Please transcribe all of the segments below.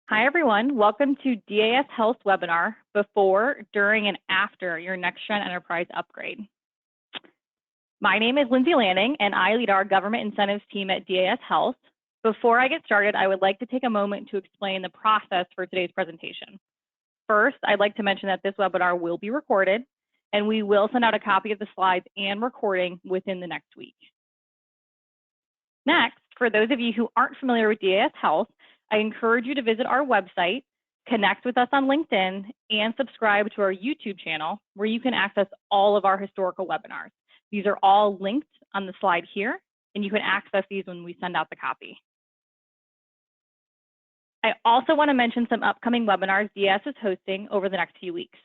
Hi, everyone. Welcome to DAS Health webinar before, during, and after your NextGen Enterprise Upgrade. My name is Lindsay Lanning, and I lead our government incentives team at DAS Health. Before I get started, I would like to take a moment to explain the process for today's presentation. First, I'd like to mention that this webinar will be recorded, and we will send out a copy of the slides and recording within the next week. Next, for those of you who aren't familiar with DAS Health, I encourage you to visit our website, connect with us on LinkedIn, and subscribe to our YouTube channel where you can access all of our historical webinars. These are all linked on the slide here, and you can access these when we send out the copy. I also want to mention some upcoming webinars DAS is hosting over the next few weeks.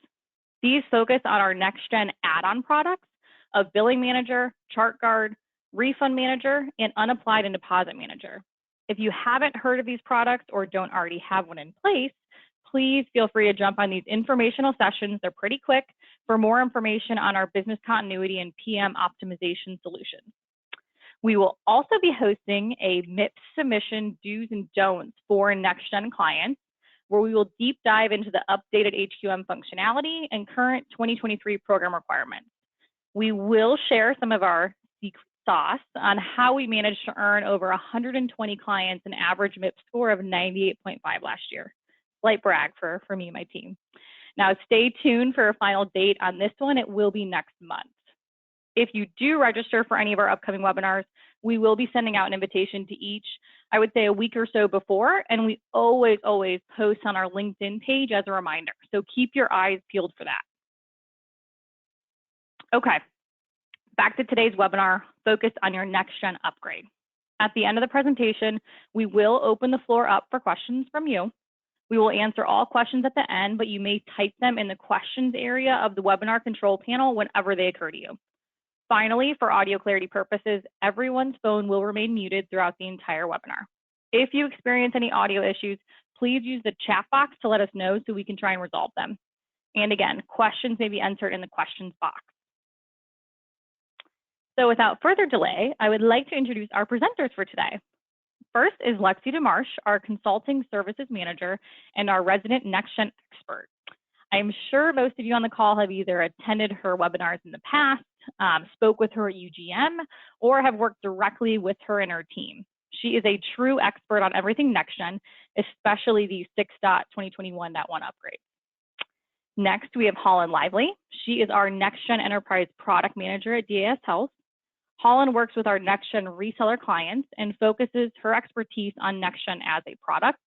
These focus on our NextGen add-on products of Billing Manager, ChartGuard, Refund Manager, and Unapplied and Deposit Manager. If you haven't heard of these products or don't already have one in place, please feel free to jump on these informational sessions. They're pretty quick for more information on our business continuity and PM optimization solutions. We will also be hosting a MIPS submission do's and don'ts for NextGen clients, where we will deep dive into the updated HQM functionality and current 2023 program requirements. We will share some of our secret sauce on how we managed to earn over 120 clients an average MIPS score of 98.5 last year. Slight brag for me and my team. Now stay tuned for a final date on this one. It will be next month. If you do register for any of our upcoming webinars, we will be sending out an invitation to each, I would say a week or so before, and we always post on our LinkedIn page as a reminder. So keep your eyes peeled for that. Okay. Back to today's webinar, focused on your NextGen upgrade. At the end of the presentation, we will open the floor up for questions from you. We will answer all questions at the end, but you may type them in the questions area of the webinar control panel whenever they occur to you. Finally, for audio clarity purposes, everyone's phone will remain muted throughout the entire webinar. If you experience any audio issues, please use the chat box to let us know so we can try and resolve them. And again, questions may be entered in the questions box. So without further delay, I would like to introduce our presenters for today. First is Lexi DeMarsh, our Consulting Services Manager and our resident NextGen expert. I'm sure most of you on the call have either attended her webinars in the past, spoke with her at UGM, or have worked directly with her and her team. She is a true expert on everything NextGen, especially the 6.2021.1 upgrade. Next, we have Holland Lively. She is our NextGen Enterprise Product Manager at DAS Health. Holland works with our NextGen reseller clients and focuses her expertise on NextGen as a product.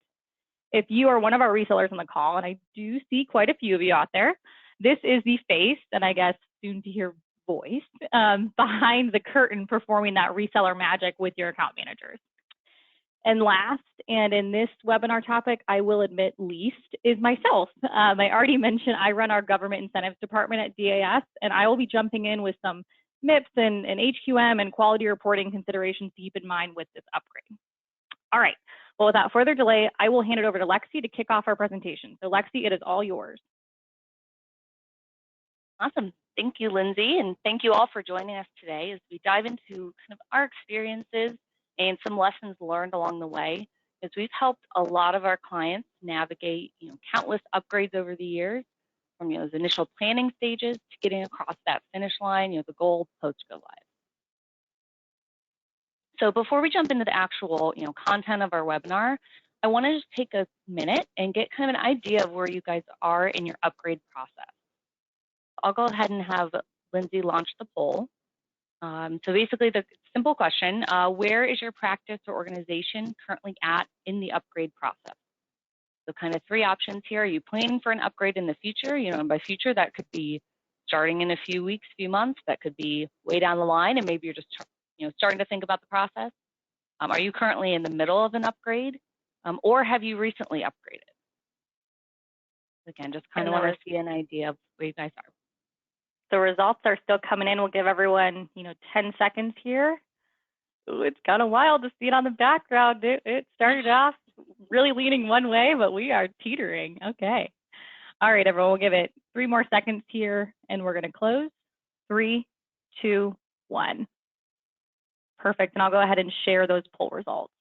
If you are one of our resellers on the call, and I do see quite a few of you out there, this is the face, and I guess soon to hear voice, behind the curtain performing that reseller magic with your account managers. And last, and in this webinar topic, I will admit least, is myself. I already mentioned I run our government incentives department at DAS, and I will be jumping in with some MIPS and HQM and quality reporting considerations to keep in mind with this upgrade. All right, well, without further delay, I will hand it over to Lexi to kick off our presentation. So Lexi, it is all yours. Awesome. Thank you, Lindsay, and thank you all for joining us today as we dive into kind of our experiences and some lessons learned along the way, as we've helped a lot of our clients navigate, countless upgrades over the years, from those initial planning stages to getting across that finish line, the goal post go live. So before we jump into the actual, content of our webinar, I want to just take a minute and get kind of an idea of where you guys are in your upgrade process. I'll go ahead and have Lindsay launch the poll. So basically, the simple question: where is your practice or organization currently at in the upgrade process? So kind of three options here. Are you planning for an upgrade in the future? And by future, that could be starting in a few weeks, few months. That could be way down the line, and maybe you're just starting to think about the process. Are you currently in the middle of an upgrade, or have you recently upgraded? Again, just kind of want to see an idea of where you guys are. The results are still coming in. We'll give everyone 10 seconds here. Ooh, it's kind of wild to see it on the background. It started off really leaning one way, but we are teetering. Okay. All right, everyone, we'll give it 3 more seconds here, and we're going to close. 3, 2, 1. Perfect. And I'll go ahead and share those poll results.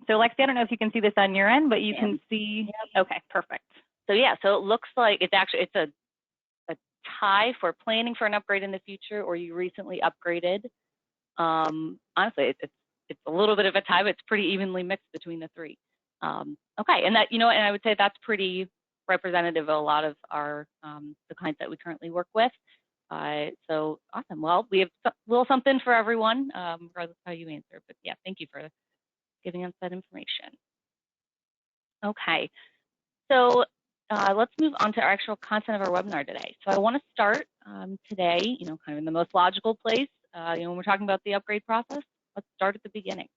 So Lexi, I don't know if you can see this on your end, but you can see, okay, perfect. So yeah, so it looks like it's a tie for planning for an upgrade in the future, or you recently upgraded. Honestly, it's a little bit of a tie, but it's pretty evenly mixed between the three. Okay, and that, and I would say that's pretty representative of a lot of our the clients that we currently work with. So awesome. Well, we have a little something for everyone, regardless of how you answer. But yeah, thank you for giving us that information. Okay, so let's move on to our actual content of our webinar today. So I want to start today, kind of in the most logical place. When we're talking about the upgrade process, let's start at the beginning.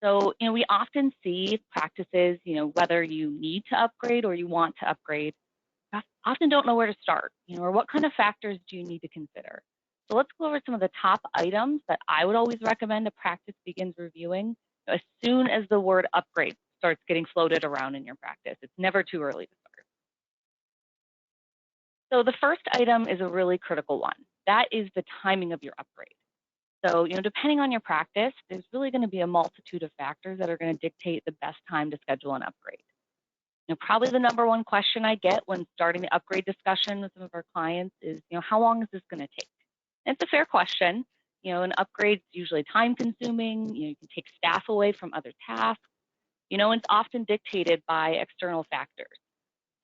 So, we often see practices, whether you need to upgrade or you want to upgrade, often don't know where to start, or what kind of factors do you need to consider. So let's go over some of the top items that I would always recommend a practice begins reviewing as soon as the word upgrade starts getting floated around in your practice. It's never too early to start. So the first item is a really critical one. That is the timing of your upgrade. So, depending on your practice, there's really going to be a multitude of factors that are going to dictate the best time to schedule an upgrade. Probably the number one question I get when starting the upgrade discussion with some of our clients is, how long is this going to take? And it's a fair question. An upgrade is usually time consuming. You can take staff away from other tasks. And it's often dictated by external factors.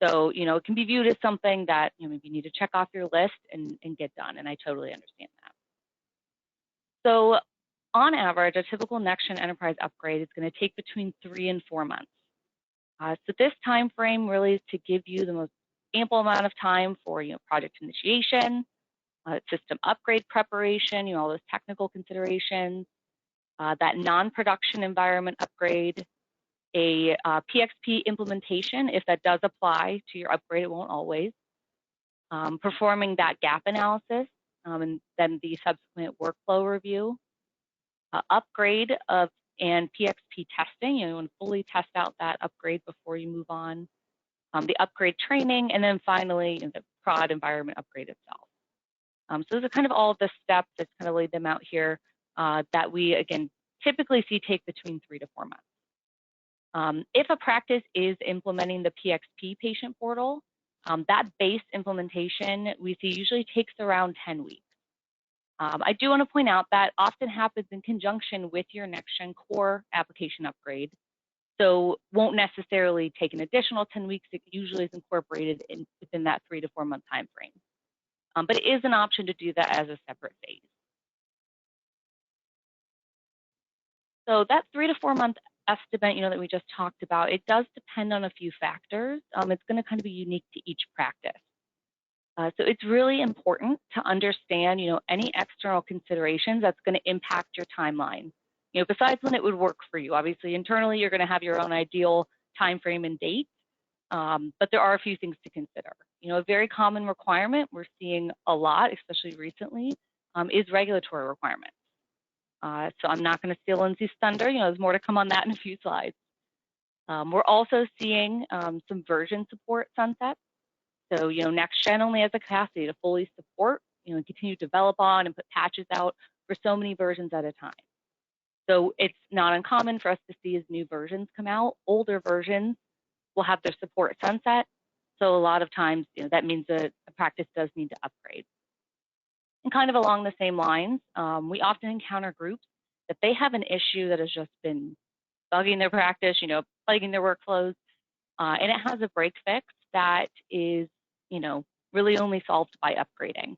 So, it can be viewed as something that, maybe you need to check off your list and get done. And I totally understand that. So on average, a typical NextGen Enterprise upgrade is going to take between 3 and 4 months. So this time frame really is to give you the most ample amount of time for project initiation, system upgrade preparation, all those technical considerations, that non-production environment upgrade, a PXP implementation if that does apply to your upgrade, it won't always, performing that gap analysis, and then the subsequent workflow review, upgrade of and PXP testing. You want to fully test out that upgrade before you move on. The upgrade training, and then finally the prod environment upgrade itself. So those are kind of all of the steps. Just kind of laid them out here that we again typically see take between 3 to 4 months. If a practice is implementing the PXP patient portal, that base implementation we see usually takes around 10 weeks. I do want to point out that often happens in conjunction with your NextGen core application upgrade. So won't necessarily take an additional 10 weeks. It usually is incorporated within that 3 to 4 month time frame. But it is an option to do that as a separate phase. So that 3 to 4 month estimate, that we just talked about, it does depend on a few factors. It's going to kind of be unique to each practice. So it's really important to understand, any external considerations that's going to impact your timeline. Besides when it would work for you. Obviously, internally, you're going to have your own ideal time frame and date, but there are a few things to consider. A very common requirement we're seeing a lot, especially recently, is regulatory requirements. So I'm not going to steal Lindsay's thunder. There's more to come on that in a few slides. We're also seeing some version support sunsets. So, NextGen only has the capacity to fully support, and continue to develop on and put patches out for so many versions at a time. So it's not uncommon for us to see as new versions come out, older versions will have their support sunset. So a lot of times, that means that the practice does need to upgrade. And kind of along the same lines, we often encounter groups that they have an issue that has just been bugging their practice, plaguing their workflows, and it has a break fix that is, really only solved by upgrading.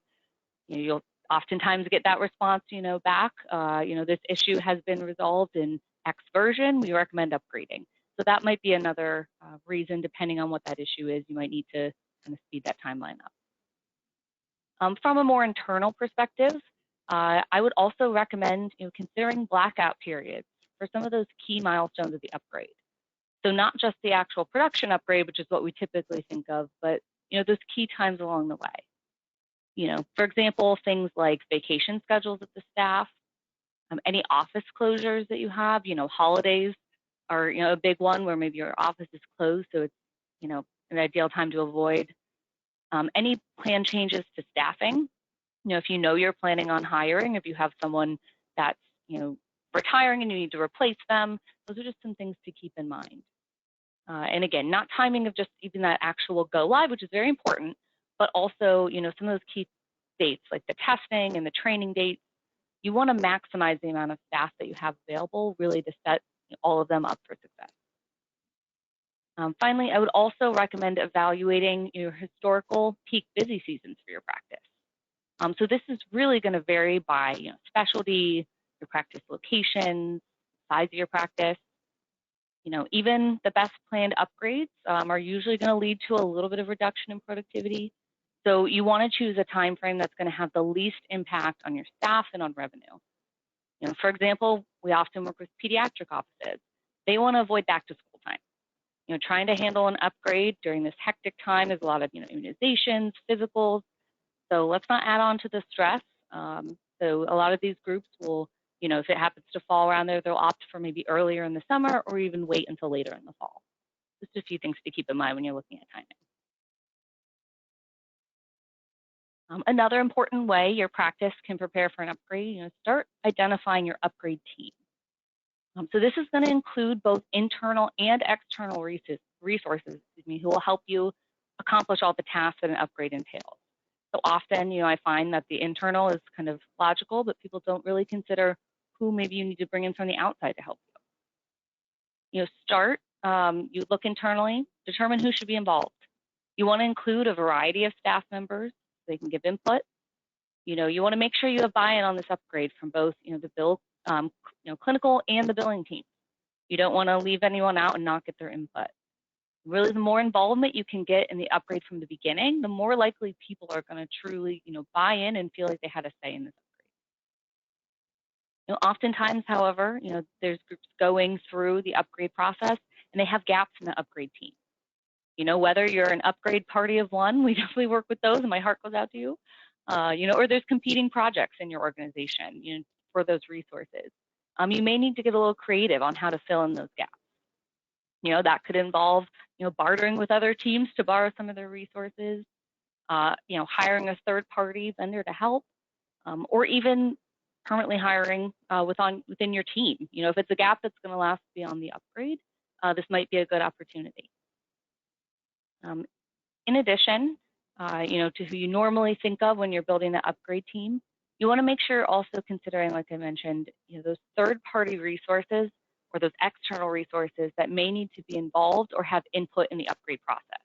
You'll oftentimes get that response, back, this issue has been resolved in X version, we recommend upgrading. So that might be another reason, depending on what that issue is, you might need to kind of speed that timeline up. From a more internal perspective, I would also recommend considering blackout periods for some of those key milestones of the upgrade. So not just the actual production upgrade, which is what we typically think of, but those key times along the way. For example, things like vacation schedules of the staff, any office closures that you have, holidays are a big one where maybe your office is closed, so it's an ideal time to avoid. Any plan changes to staffing, if you're planning on hiring, if you have someone that's retiring and you need to replace them. Those are just some things to keep in mind. And again, not timing of just even that actual go live, which is very important, but also, some of those key dates like the testing and the training dates. You want to maximize the amount of staff that you have available, really to set all of them up for success. Finally, I would also recommend evaluating your historical peak busy seasons for your practice. So this is really going to vary by specialty, your practice locations, size of your practice. Even the best planned upgrades are usually going to lead to a little bit of reduction in productivity. So you want to choose a time frame that's going to have the least impact on your staff and on revenue. For example, we often work with pediatric offices. They want to avoid back to school time. Trying to handle an upgrade during this hectic time is a lot of immunizations, physicals. So let's not add on to the stress. So a lot of these groups will, if it happens to fall around there, they'll opt for maybe earlier in the summer or even wait until later in the fall. Just a few things to keep in mind when you're looking at timing. Another important way your practice can prepare for an upgrade, start identifying your upgrade team. So this is going to include both internal and external resources who will help you accomplish all the tasks that an upgrade entails. So often, I find that the internal is kind of logical, but people don't really consider who maybe you need to bring in from the outside to help you. You look internally, determine who should be involved. You want to include a variety of staff members so they can give input. You want to make sure you have buy-in on this upgrade from both, the clinical and the billing team. You don't want to leave anyone out and not get their input. Really, the more involvement you can get in the upgrade from the beginning, the more likely people are going to truly, buy in and feel like they had a say in this upgrade. Oftentimes, however, there's groups going through the upgrade process and they have gaps in the upgrade team. Whether you're an upgrade party of one, we definitely work with those, and my heart goes out to you. Or there's competing projects in your organization, for those resources. You may need to get a little creative on how to fill in those gaps. That could involve, bartering with other teams to borrow some of their resources, hiring a third-party vendor to help, or even permanently hiring within your team. If it's a gap that's going to last beyond the upgrade, this might be a good opportunity. In addition, to who you normally think of when you're building the upgrade team, you want to make sure you're also considering, like I mentioned, those third-party resources or those external resources that may need to be involved or have input in the upgrade process.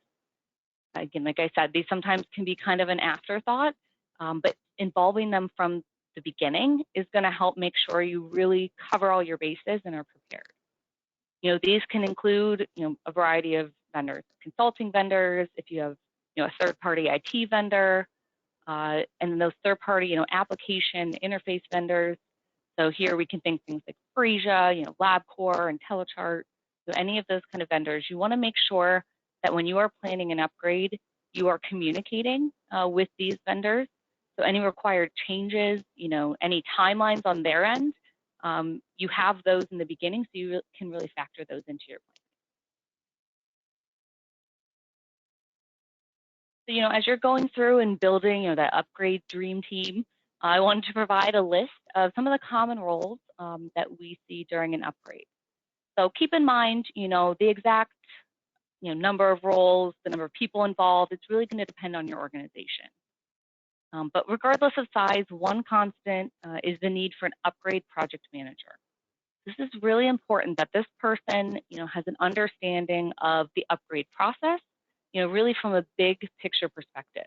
Again, like I said, these sometimes can be kind of an afterthought, but involving them from the beginning is going to help make sure you really cover all your bases and are prepared. These can include, a variety of vendors, consulting vendors, if you have, a third-party IT vendor, and those third-party, application interface vendors. So here we can think things like Phreesia, LabCorp, and Telechart. So any of those kind of vendors, you want to make sure that when you are planning an upgrade, you are communicating with these vendors. So any required changes, any timelines on their end, you have those in the beginning, so you can really factor those into your plan. So, as you're going through and building, that upgrade dream team, I wanted to provide a list of some of the common roles that we see during an upgrade. So keep in mind, the exact, number of roles, the number of people involved, it's really going to depend on your organization. But regardless of size, one constant is the need for an upgrade project manager. This is really important that this person, has an understanding of the upgrade process, really from a big picture perspective.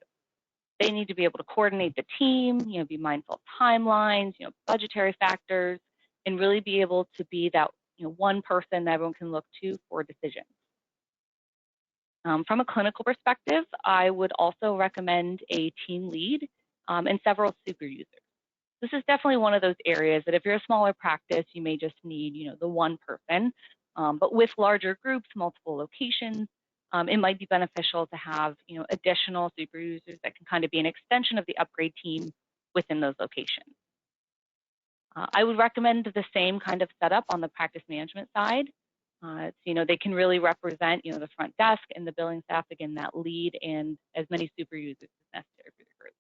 They need to be able to coordinate the team, be mindful of timelines, budgetary factors, and really be able to be that, one person that everyone can look to for decisions. From a clinical perspective, I would also recommend a team lead and several super users. This is definitely one of those areas that if you're a smaller practice, you may just need, the one person. But with larger groups, multiple locations, it might be beneficial to have, additional super users that can kind of be an extension of the upgrade team within those locations. I would recommend the same kind of setup on the practice management side. They can really represent, the front desk and the billing staff, again, that lead and as many super users as necessary for the group.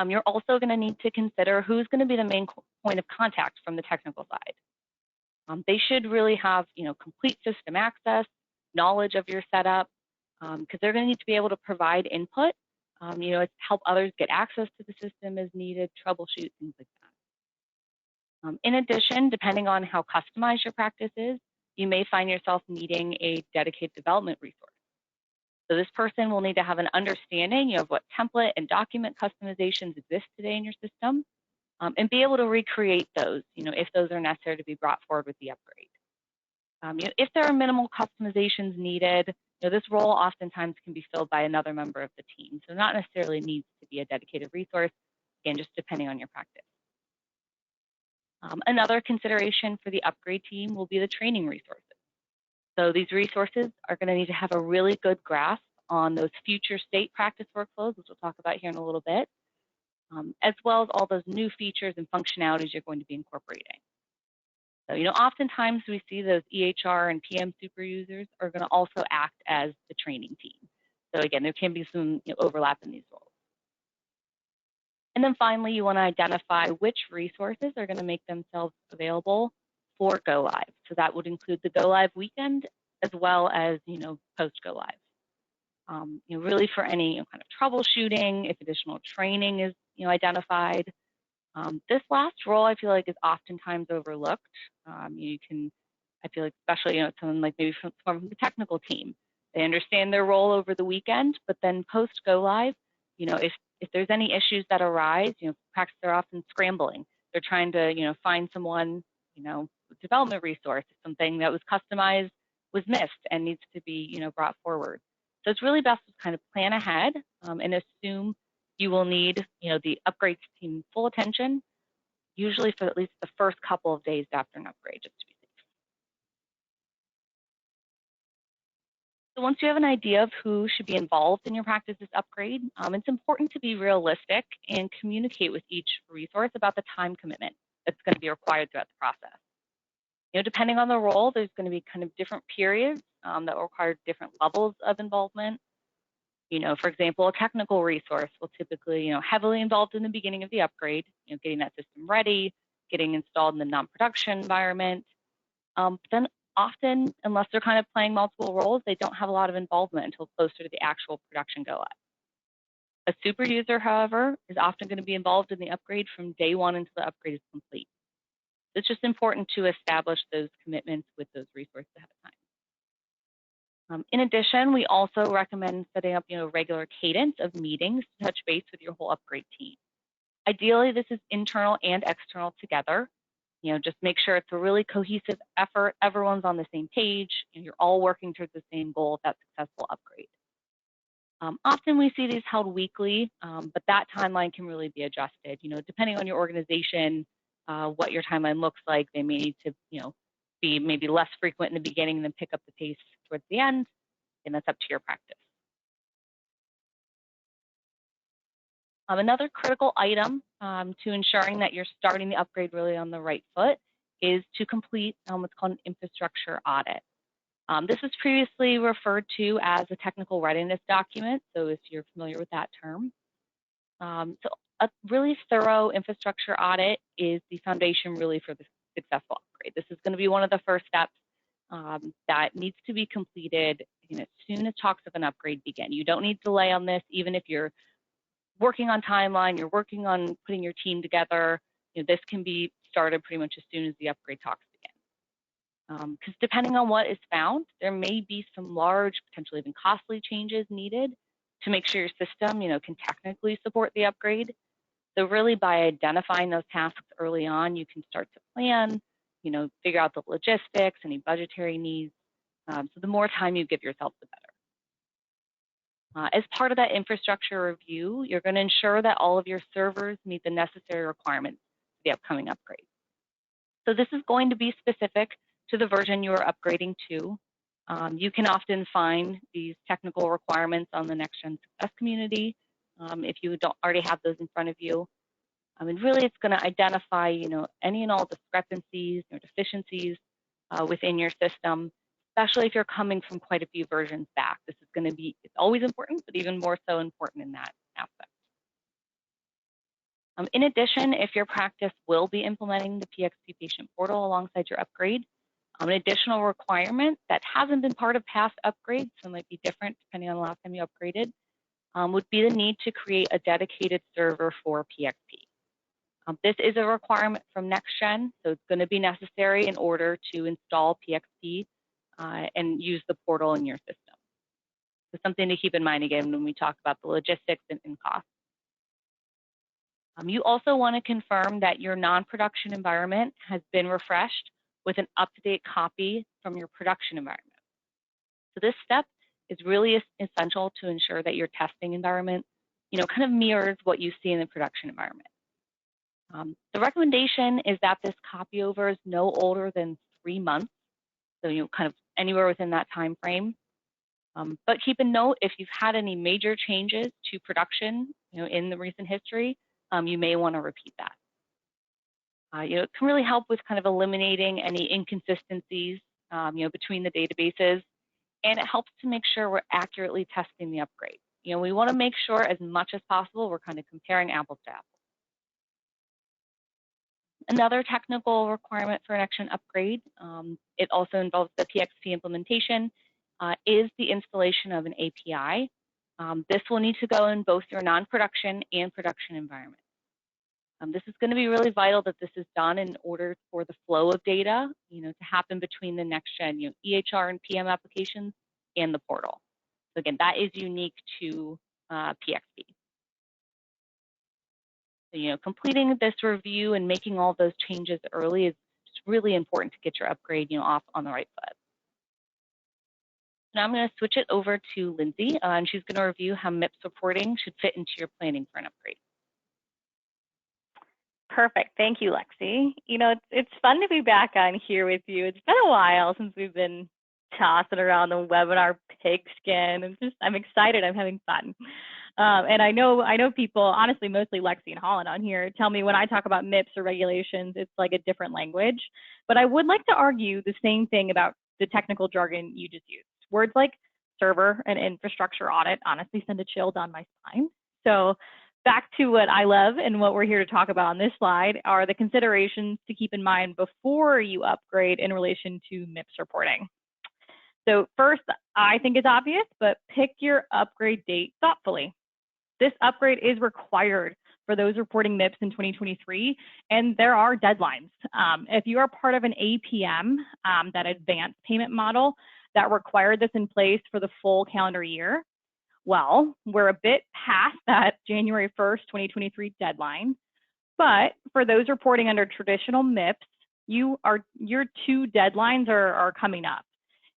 You're also going to need to consider who's going to be the main point of contact from the technical side. They should really have, complete system access, knowledge of your setup, because they're going to need to be able to provide input, help others get access to the system as needed, troubleshoot, things like that. In addition, depending on how customized your practice is, you may find yourself needing a dedicated development resource. So this person will need to have an understanding of what template and document customizations exist today in your system, and be able to recreate those, if those are necessary to be brought forward with the upgrade. If there are minimal customizations needed, this role oftentimes can be filled by another member of the team. So not necessarily needs to be a dedicated resource, again, just depending on your practice. Another consideration for the upgrade team will be the training resources. So these resources are going to need to have a really good grasp on those future state practice workflows, which we'll talk about here in a little bit, as well as all those new features and functionalities you're going to be incorporating. So, oftentimes we see those EHR and PM super users are going to also act as the training team. So again, there can be some overlap in these roles. And then finally, you want to identify which resources are going to make themselves available for go live. So that would include the go live weekend as well as post go live. Really for any kind of troubleshooting, if additional training is identified. This last role I feel like is oftentimes overlooked. I feel like especially someone like maybe from the technical team, they understand their role over the weekend, but then post go live, if there's any issues that arise, practices are often scrambling. They're trying to find someone, development resource, if something that was customized was missed and needs to be brought forward. So it's really best to kind of plan ahead and assume you will need the upgrade team full attention, usually for at least the first couple of days after an upgrade, just to be safe. So once you have an idea of who should be involved in your practice's upgrade, it's important to be realistic and communicate with each resource about the time commitment that's going to be required throughout the process. Depending on the role, there's going to be kind of different periods that will require different levels of involvement. For example, a technical resource will typically, heavily involved in the beginning of the upgrade, getting that system ready, getting installed in the non-production environment. Then often, unless they're kind of playing multiple roles, they don't have a lot of involvement until closer to the actual production go live. A super user, however, is often going to be involved in the upgrade from day one until the upgrade is complete. It's just important to establish those commitments with those resources ahead of time. In addition, we also recommend setting up regular cadence of meetings to touch base with your whole upgrade team. Ideally, this is internal and external together. Just make sure it's a really cohesive effort. Everyone's on the same page, and you're all working towards the same goal of that successful upgrade. Often we see these held weekly, but that timeline can really be adjusted. Depending on your organization, what your timeline looks like, they may need to, be maybe less frequent in the beginning and then pick up the pace towards the end, and that's up to your practice. Another critical item to ensuring that you're starting the upgrade really on the right foot is to complete what's called an infrastructure audit. This was previously referred to as a technical readiness document, so if you're familiar with that term. So a really thorough infrastructure audit is the foundation really for the successful upgrade. This is going to be one of the first steps that needs to be completed as soon as talks of an upgrade begin. You don't need to delay on this, even if you're working on timeline, you're working on putting your team together. This can be started pretty much as soon as the upgrade talks begin. Because depending on what is found, there may be some large, potentially even costly changes needed to make sure your system, can technically support the upgrade. So really by identifying those tasks early on, you can start to plan, figure out the logistics, any budgetary needs. So the more time you give yourself, the better. As part of that infrastructure review, you're going to ensure that all of your servers meet the necessary requirements for the upcoming upgrade. So this is going to be specific to the version you are upgrading to. You can often find these technical requirements on the NextGen Success community if you don't already have those in front of you. And really, it's going to identify, any and all discrepancies or deficiencies within your system, especially if you're coming from quite a few versions back. This is going to be, it's always important, but even more so important in that aspect. In addition, if your practice will be implementing the PXP patient portal alongside your upgrade, an additional requirement that hasn't been part of past upgrades, so it might be different depending on the last time you upgraded, would be the need to create a dedicated server for PXP. This is a requirement from NextGen, so it's going to be necessary in order to install PXP and use the portal in your system. So something to keep in mind again when we talk about the logistics and costs. You also want to confirm that your non-production environment has been refreshed with an up-to-date copy from your production environment. So this step is really essential to ensure that your testing environment, kind of mirrors what you see in the production environment. The recommendation is that this copy over is no older than 3 months, so kind of anywhere within that time frame. But keep a note if you've had any major changes to production, in the recent history, you may want to repeat that. It can really help with kind of eliminating any inconsistencies, between the databases, and it helps to make sure we're accurately testing the upgrade. We want to make sure as much as possible we're kind of comparing apples to apples. Another technical requirement for an NextGen upgrade, it also involves the PXP implementation, is the installation of an API. This will need to go in both your non-production and production environment. This is going to be really vital that this is done in order for the flow of data, to happen between the NextGen, EHR and PM applications and the portal. So again, that is unique to PXP. So, completing this review and making all those changes early is just really important to get your upgrade, off on the right foot. Now I'm going to switch it over to Lindsay, and she's going to review how MIPS reporting should fit into your planning for an upgrade. Perfect. Thank you, Lexi. It's fun to be back on here with you. It's been a while since we've been tossing around the webinar pigskin, and I'm excited. I'm having fun. And I know people, honestly, mostly Lexi and Holland on here, tell me when I talk about MIPS or regulations, it's like a different language. But I would like to argue the same thing about the technical jargon you just used. Words like server and infrastructure audit honestly send a chill down my spine. So back to what I love and what we're here to talk about on this slide are the considerations to keep in mind before you upgrade in relation to MIPS reporting. So first, I think it's obvious, but pick your upgrade date thoughtfully. This upgrade is required for those reporting MIPS in 2023, and there are deadlines. If you are part of an APM, that advanced payment model that required this in place for the full calendar year, well, we're a bit past that January 1st, 2023 deadline, but for those reporting under traditional MIPS, your 2 deadlines are coming up.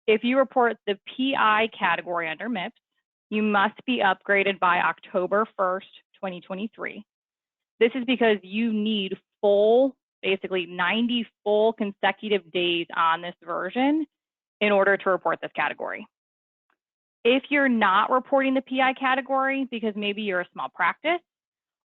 If you report the PI category under MIPS, you must be upgraded by October 1st, 2023. This is because you need basically 90 full consecutive days on this version in order to report this category. If you're not reporting the PI category because maybe you're a small practice,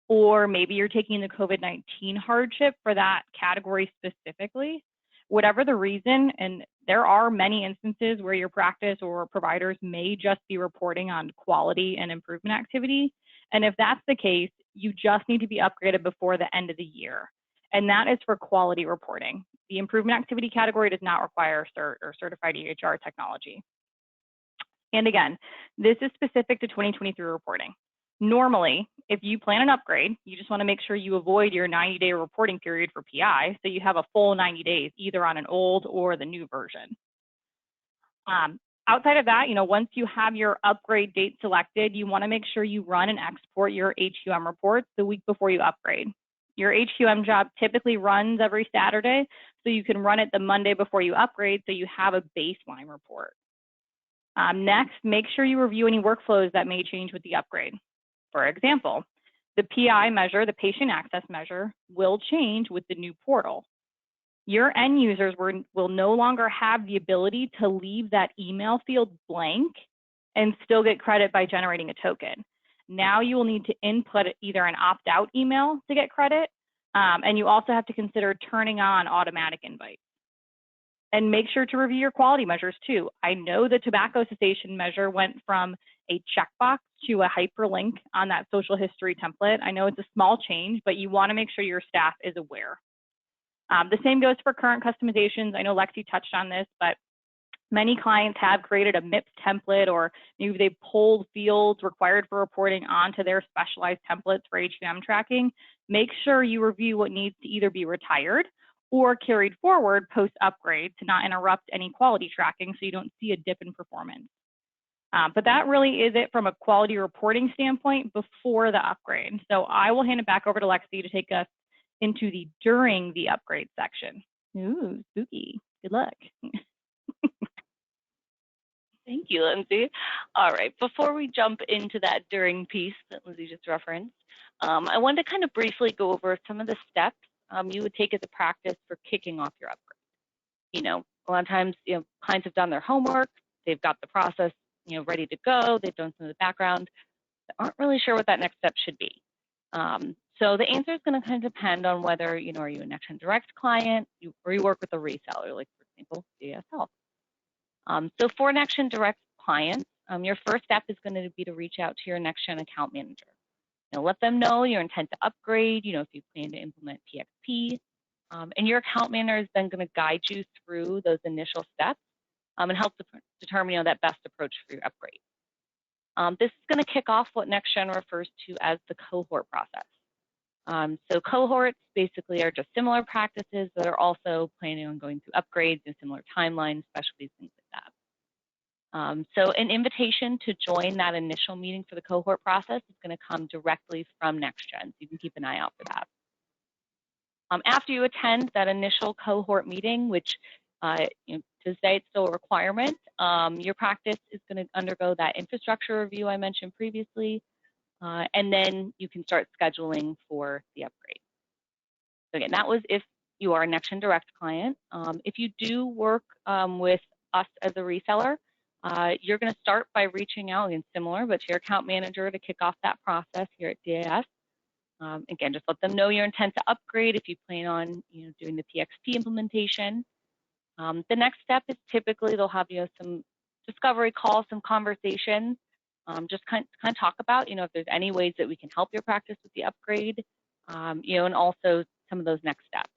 or maybe you're taking the COVID-19 hardship for that category specifically, whatever the reason, and there are many instances where your practice or providers may just be reporting on quality and improvement activity. And if that's the case, you just need to be upgraded before the end of the year. And that is for quality reporting. The improvement activity category does not require CERT or certified EHR technology. And again, this is specific to 2023 reporting. Normally, if you plan an upgrade, you just want to make sure you avoid your 90-day reporting period for PI, so you have a full 90 days, either on an old or the new version. Outside of that, once you have your upgrade date selected, you want to make sure you run and export your HQM reports the week before you upgrade. Your HQM job typically runs every Saturday, so you can run it the Monday before you upgrade, so you have a baseline report. Next, make sure you review any workflows that may change with the upgrade. For example, the PI measure, the patient access measure, will change with the new portal. Your end users will no longer have the ability to leave that email field blank and still get credit by generating a token. Now you will need to input either an opt-out email to get credit, and you also have to consider turning on automatic invites. And make sure to review your quality measures too. I know the tobacco cessation measure went from a checkbox to a hyperlink on that social history template. I know it's a small change, but you want to make sure your staff is aware. The same goes for current customizations. I know Lexi touched on this, but many clients have created a MIPS template, or maybe they pulled fields required for reporting onto their specialized templates for HVM tracking. Make sure you review what needs to either be retired or carried forward post-upgrade to not interrupt any quality tracking so you don't see a dip in performance. But that really is it from a quality reporting standpoint before the upgrade. So I will hand it back over to Lexi to take us into the during the upgrade section. Ooh, spooky. Good luck. Thank you, Lindsay. All right, before we jump into that during piece that Lindsay just referenced, I wanted to kind of briefly go over some of the steps you would take as a practice for kicking off your upgrade. You know, a lot of times, clients have done their homework, they've got the process, ready to go, they've done some of the background, they aren't really sure what that next step should be. So the answer is going to kind of depend on whether, are you a NextGen Direct client or you work with a reseller, like for example, DSL. So for NextGen Direct clients, your first step is going to be to reach out to your NextGen account manager. Let them know your intent to upgrade, if you plan to implement PXP, and your account manager is then going to guide you through those initial steps and help determine that best approach for your upgrade. This is going to kick off what NextGen refers to as the cohort process. So cohorts basically are just similar practices that are also planning on going through upgrades and similar timelines, specialties, things like that. So an invitation to join that initial meeting for the cohort process is going to come directly from NextGen, so you can keep an eye out for that. After you attend that initial cohort meeting, which to say it's still a requirement, your practice is going to undergo that infrastructure review I mentioned previously, and then you can start scheduling for the upgrade. So again, that was if you are a NextGen Direct client. If you do work with us as a reseller, you're going to start by reaching out, and similar, but to your account manager to kick off that process here at DAS. Again, just let them know your intent to upgrade if you plan on doing the PXP implementation. The next step is typically they'll have some discovery calls, some conversations, just kind of talk about if there's any ways that we can help your practice with the upgrade, and also some of those next steps.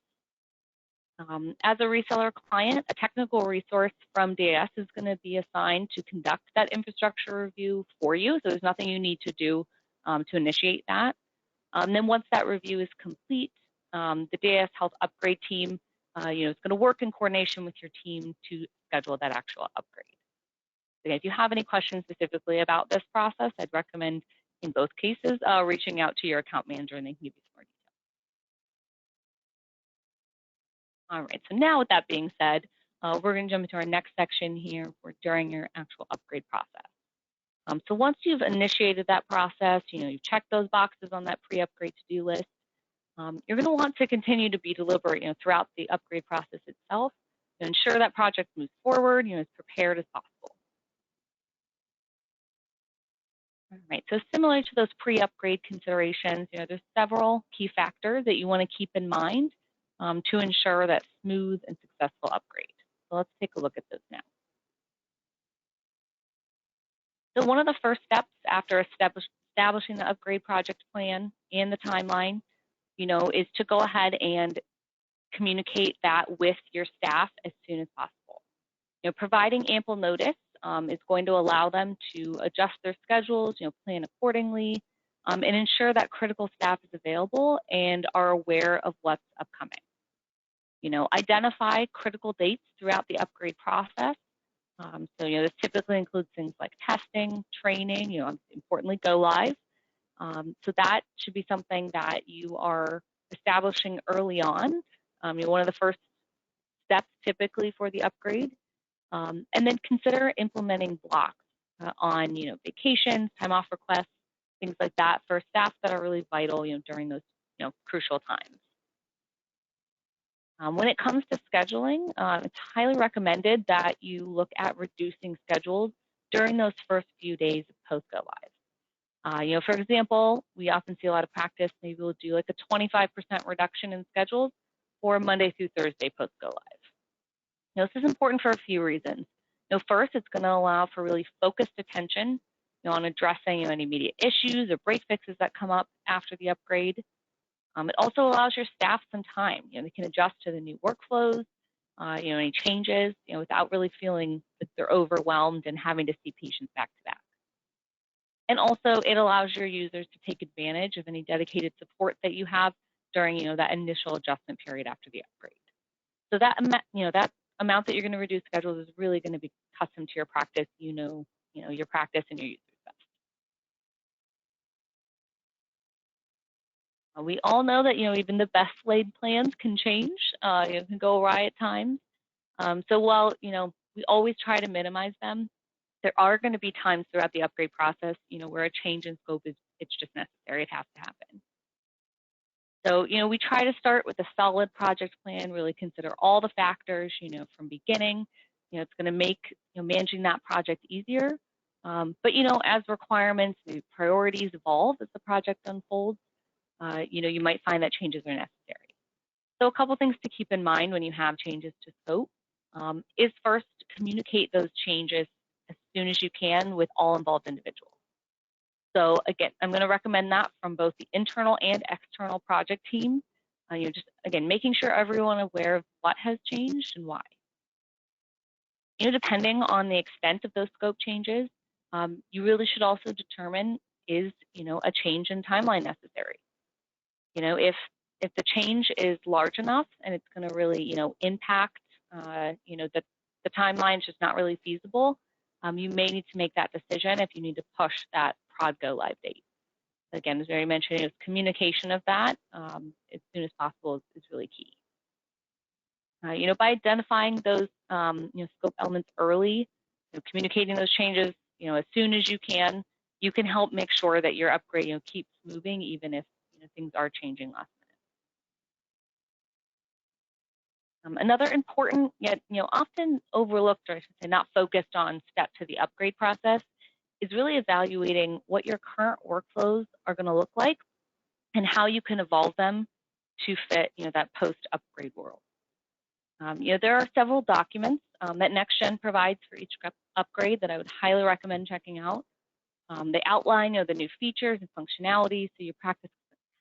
As a reseller client, a technical resource from DAS is going to be assigned to conduct that infrastructure review for you. So there's nothing you need to do to initiate that. Then once that review is complete, the DAS Health Upgrade team is going to work in coordination with your team to schedule that actual upgrade. Again, if you have any questions specifically about this process, I'd recommend in both cases reaching out to your account manager and they can give you some more details. All right, so now with that being said, we're going to jump into our next section here for during your actual upgrade process. So once you've initiated that process, you've checked those boxes on that pre-upgrade to-do list, you're going to want to continue to be deliberate throughout the upgrade process itself to ensure that project moves forward as prepared as possible. All right, so similar to those pre-upgrade considerations, there's several key factors that you want to keep in mind to ensure that smooth and successful upgrade. So let's take a look at those now. So one of the first steps after establishing the upgrade project plan and the timeline, is to go ahead and communicate that with your staff as soon as possible. Providing ample notice is going to allow them to adjust their schedules, plan accordingly, and ensure that critical staff is available and are aware of what's upcoming. Identify critical dates throughout the upgrade process. So, this typically includes things like testing, training, importantly, go live. So that should be something that you are establishing early on. One of the first steps typically for the upgrade. And then consider implementing blocks on, vacations, time off requests, things like that for staff that are really vital, during those, crucial times. When it comes to scheduling, it's highly recommended that you look at reducing schedules during those first few days of post-go live. For example, we often see a lot of practice, maybe we'll do like a 25% reduction in schedules for Monday through Thursday post-go live. This is important for a few reasons. First, it's going to allow for really focused attention on addressing any immediate issues or break fixes that come up after the upgrade. It also allows your staff some time. They can adjust to the new workflows, any changes, without really feeling that they're overwhelmed and having to see patients back to back. And also, it allows your users to take advantage of any dedicated support that you have during, that initial adjustment period after the upgrade. So that amount that you're going to reduce schedules is really going to be custom to your practice. Your practice and your users best. We all know that even the best laid plans can change. Can go awry at times. So while we always try to minimize them, there are going to be times throughout the upgrade process, where a change in scope it's just necessary. It has to happen. So, we try to start with a solid project plan, really consider all the factors, from beginning. It's going to make managing that project easier. But, as requirements, the priorities evolve as the project unfolds, you might find that changes are necessary. So a couple things to keep in mind when you have changes to scope is first, communicate those changes as soon as you can with all involved individuals. So again, I'm going to recommend that from both the internal and external project team. Just again, making sure everyone is aware of what has changed and why. Depending on the extent of those scope changes, you really should also determine is a change in timeline necessary. If the change is large enough and it's going to really impact the timeline is just not really feasible, you may need to make that decision if you need to push that prod go live date. Again, as Mary mentioned, communication of that as soon as possible is really key. By identifying those scope elements early, communicating those changes as soon as you can help make sure that your upgrade keeps moving even if things are changing last minute. Another important yet often overlooked, or I should say not focused on step to the upgrade process is really evaluating what your current workflows are going to look like and how you can evolve them to fit that post-upgrade world. There are several documents that NextGen provides for each upgrade that I would highly recommend checking out. They outline the new features and functionality so your practice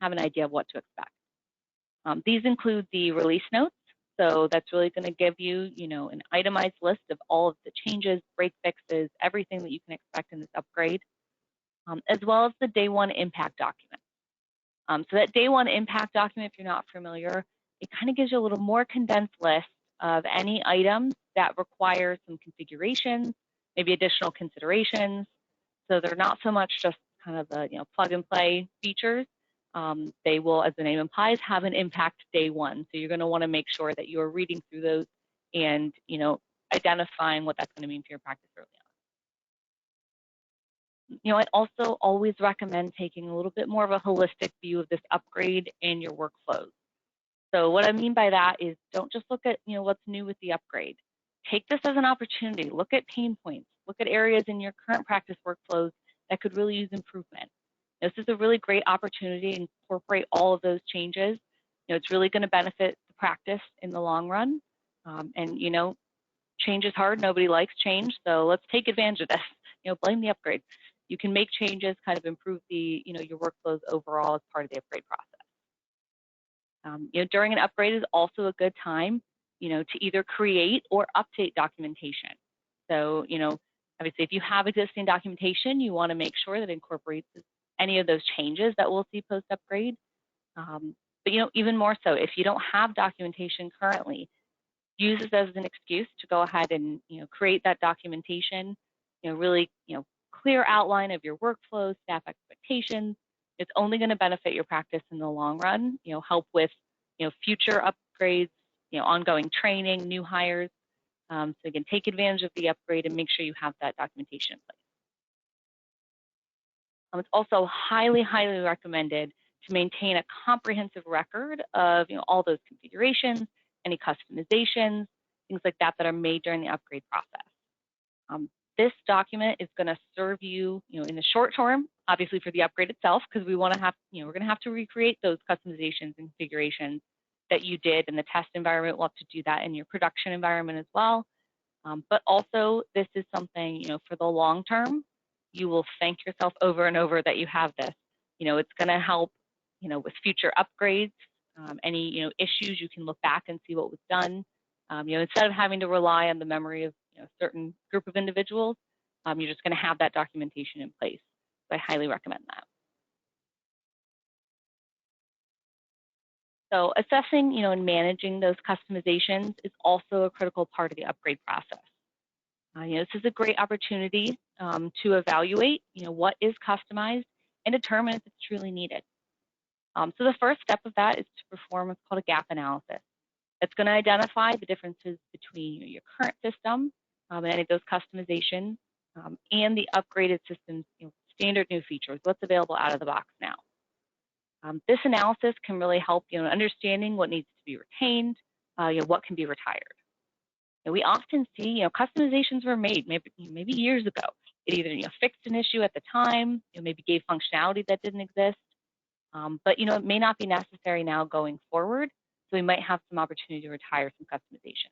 have an idea of what to expect. These include the release notes. So that's really going to give you, an itemized list of all of the changes, break fixes, everything that you can expect in this upgrade, as well as the day one impact document. So that day one impact document, if you're not familiar, it kind of gives you a little more condensed list of any items that require some configurations, maybe additional considerations. So they're not so much just kind of the plug and play features. They will, as the name implies, have an impact day one. So you're going to want to make sure that you're reading through those and identifying what that's going to mean for your practice early on. I also always recommend taking a little bit more of a holistic view of this upgrade and your workflows. So what I mean by that is don't just look at what's new with the upgrade. Take this as an opportunity. Look at pain points. Look at areas in your current practice workflows that could really use improvement. This is a really great opportunity to incorporate all of those changes. It's really going to benefit the practice in the long run. And change is hard. Nobody likes change. So let's take advantage of this. Blame the upgrade. You can make changes, kind of improve the your workflows overall as part of the upgrade process. During an upgrade is also a good time, to either create or update documentation. So, obviously, if you have existing documentation, you want to make sure that it incorporates any of those changes that we'll see post-upgrade. But, even more so, if you don't have documentation currently, use this as an excuse to go ahead and, create that documentation, really, clear outline of your workflows, staff expectations. It's only going to benefit your practice in the long run, help with, future upgrades, ongoing training, new hires. So again, take advantage of the upgrade and make sure you have that documentation in place. It's also highly, highly recommended to maintain a comprehensive record of, all those configurations, any customizations, things like that that are made during the upgrade process. This document is going to serve you, in the short term, obviously for the upgrade itself, because we want to have, we're going to have to recreate those customizations and configurations that you did in the test environment. We'll have to do that in your production environment as well. But also, this is something, for the long term. you will thank yourself over and over that you have this. It's going to help, with future upgrades. Any, issues, you can look back and see what was done. Instead of having to rely on the memory of a certain group of individuals, you're just going to have that documentation in place. So I highly recommend that. So assessing, and managing those customizations is also a critical part of the upgrade process. This is a great opportunity to evaluate, what is customized and determine if it's truly needed. So the first step of that is to perform what's called a gap analysis. It's going to identify the differences between your current system and any of those customizations and the upgraded system's standard new features, what's available out of the box now. This analysis can really help understanding what needs to be retained, what can be retired. We often see customizations were made maybe years ago. It either fixed an issue at the time, maybe gave functionality that didn't exist, but it may not be necessary now going forward. So we might have some opportunity to retire some customization.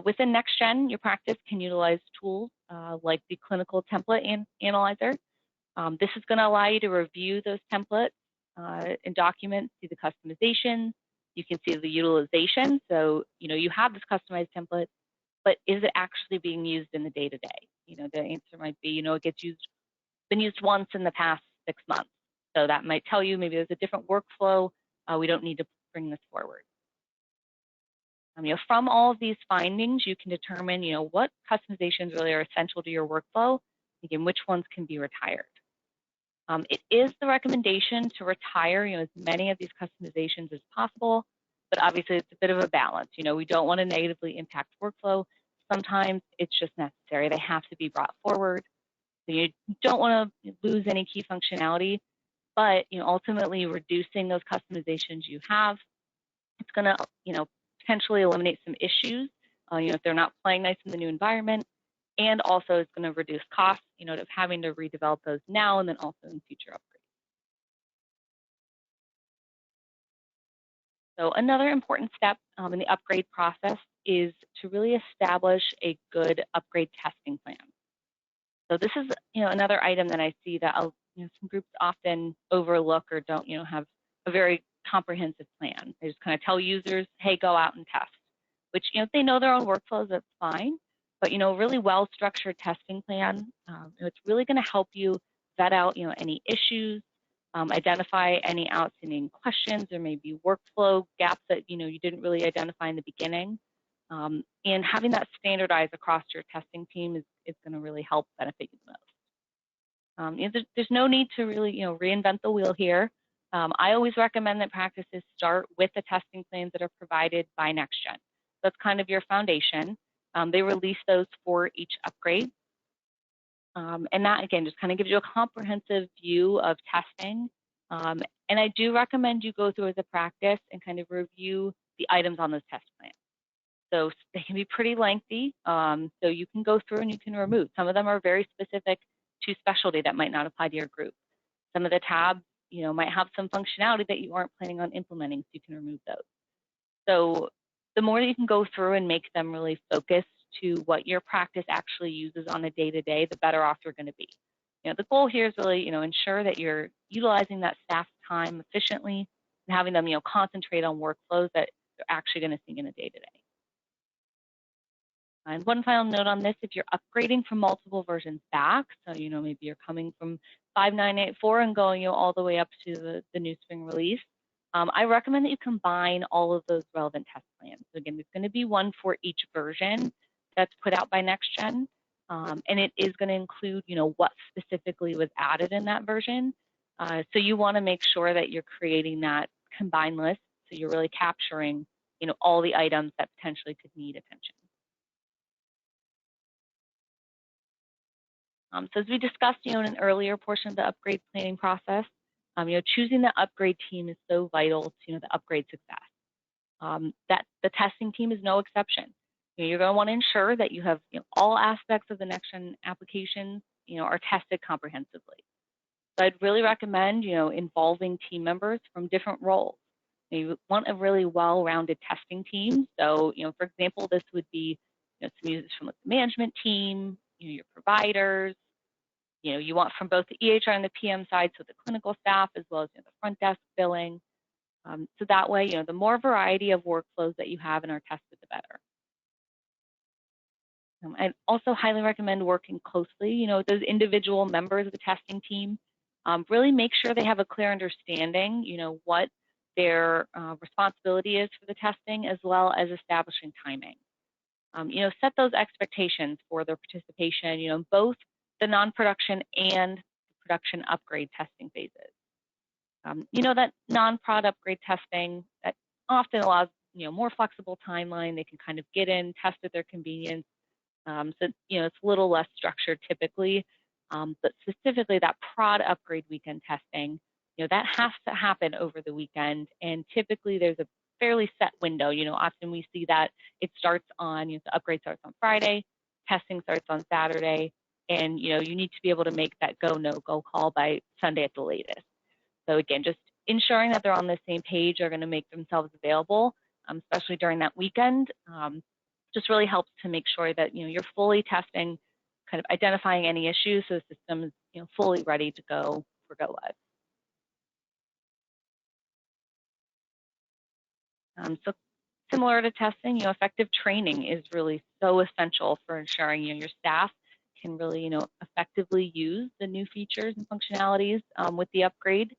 Within NextGen, your practice can utilize tools like the Clinical Template Analyzer. This is going to allow you to review those templates and documents, see the customizations. You can see the utilization. So, you have this customized template, but is it actually being used in the day-to-day? The answer might be, it been used once in the past 6 months. So that might tell you maybe there's a different workflow. We don't need to bring this forward. From all of these findings, you can determine, what customizations really are essential to your workflow, again, which ones can be retired. It is the recommendation to retire, as many of these customizations as possible, but obviously it's a bit of a balance. We don't want to negatively impact workflow. Sometimes it's just necessary. They have to be brought forward. So you don't want to lose any key functionality, but ultimately reducing those customizations you have, it's going to potentially eliminate some issues. If they're not playing nice in the new environment, and also it's going to reduce costs, of having to redevelop those now and then also in future upgrades. So another important step in the upgrade process is to really establish a good upgrade testing plan. So this is another item that I see that some groups often overlook or don't have a very comprehensive plan. They just kind of tell users, hey, go out and test, which if they know their own workflows, that's fine. But really well-structured testing plan, it's really going to help you vet out any issues, identify any outstanding questions or maybe workflow gaps that you didn't really identify in the beginning. And having that standardized across your testing team is going to really help benefit you the most. There's no need to really reinvent the wheel here. I always recommend that practices start with the testing plans that are provided by NextGen. That's kind of your foundation. They release those for each upgrade. And that, again, just kind of gives you a comprehensive view of testing. And I do recommend you go through as a practice and kind of review the items on those test plans. So they can be pretty lengthy. So you can go through and you can remove. Some of them are very specific to specialty that might not apply to your group. Some of the tabs, might have some functionality that you aren't planning on implementing, so you can remove those. So the more you can go through and make them really focused to what your practice actually uses on a day-to-day, the better off you're going to be. The goal here is really, ensure that you're utilizing that staff time efficiently and having them, concentrate on workflows that they're actually going to see in a day-to-day. And one final note on this, if you're upgrading from multiple versions back, so, maybe you're coming from 5.9.8.4 and going all the way up to the new spring release, I recommend that you combine all of those relevant test plans. So again, there's going to be one for each version that's put out by NextGen, and it is going to include, what specifically was added in that version. So you want to make sure that you're creating that combined list, so you're really capturing, all the items that potentially could need attention. So as we discussed, in an earlier portion of the upgrade planning process, choosing the upgrade team is so vital to the upgrade success. That the testing team is no exception. You're going to want to ensure that you have all aspects of the NextGen applications are tested comprehensively. So I'd really recommend involving team members from different roles. You want a really well-rounded testing team. So for example, this would be some users from the management team, your providers, You want from both the EHR and the PM side, so the clinical staff as well as the front desk billing. So that way, the more variety of workflows that you have and are tested, the better. I also highly recommend working closely, with those individual members of the testing team. Really make sure they have a clear understanding, what their responsibility is for the testing, as well as establishing timing. Set those expectations for their participation, in both the non-production and production upgrade testing phases. That non-prod upgrade testing that often allows, more flexible timeline. They can kind of get in, test at their convenience. So, it's a little less structured typically, but specifically that prod upgrade weekend testing, that has to happen over the weekend. And typically there's a fairly set window. Often we see that it starts on, the upgrade starts on Friday, testing starts on Saturday, and, you need to be able to make that go, no-go call by Sunday at the latest. So again, just ensuring that they're on the same page are going to make themselves available, especially during that weekend. Just really helps to make sure that you're fully testing, kind of identifying any issues, so the system is fully ready to go for go live. So similar to testing, effective training is really so essential for ensuring your staff can really effectively use the new features and functionalities with the upgrade,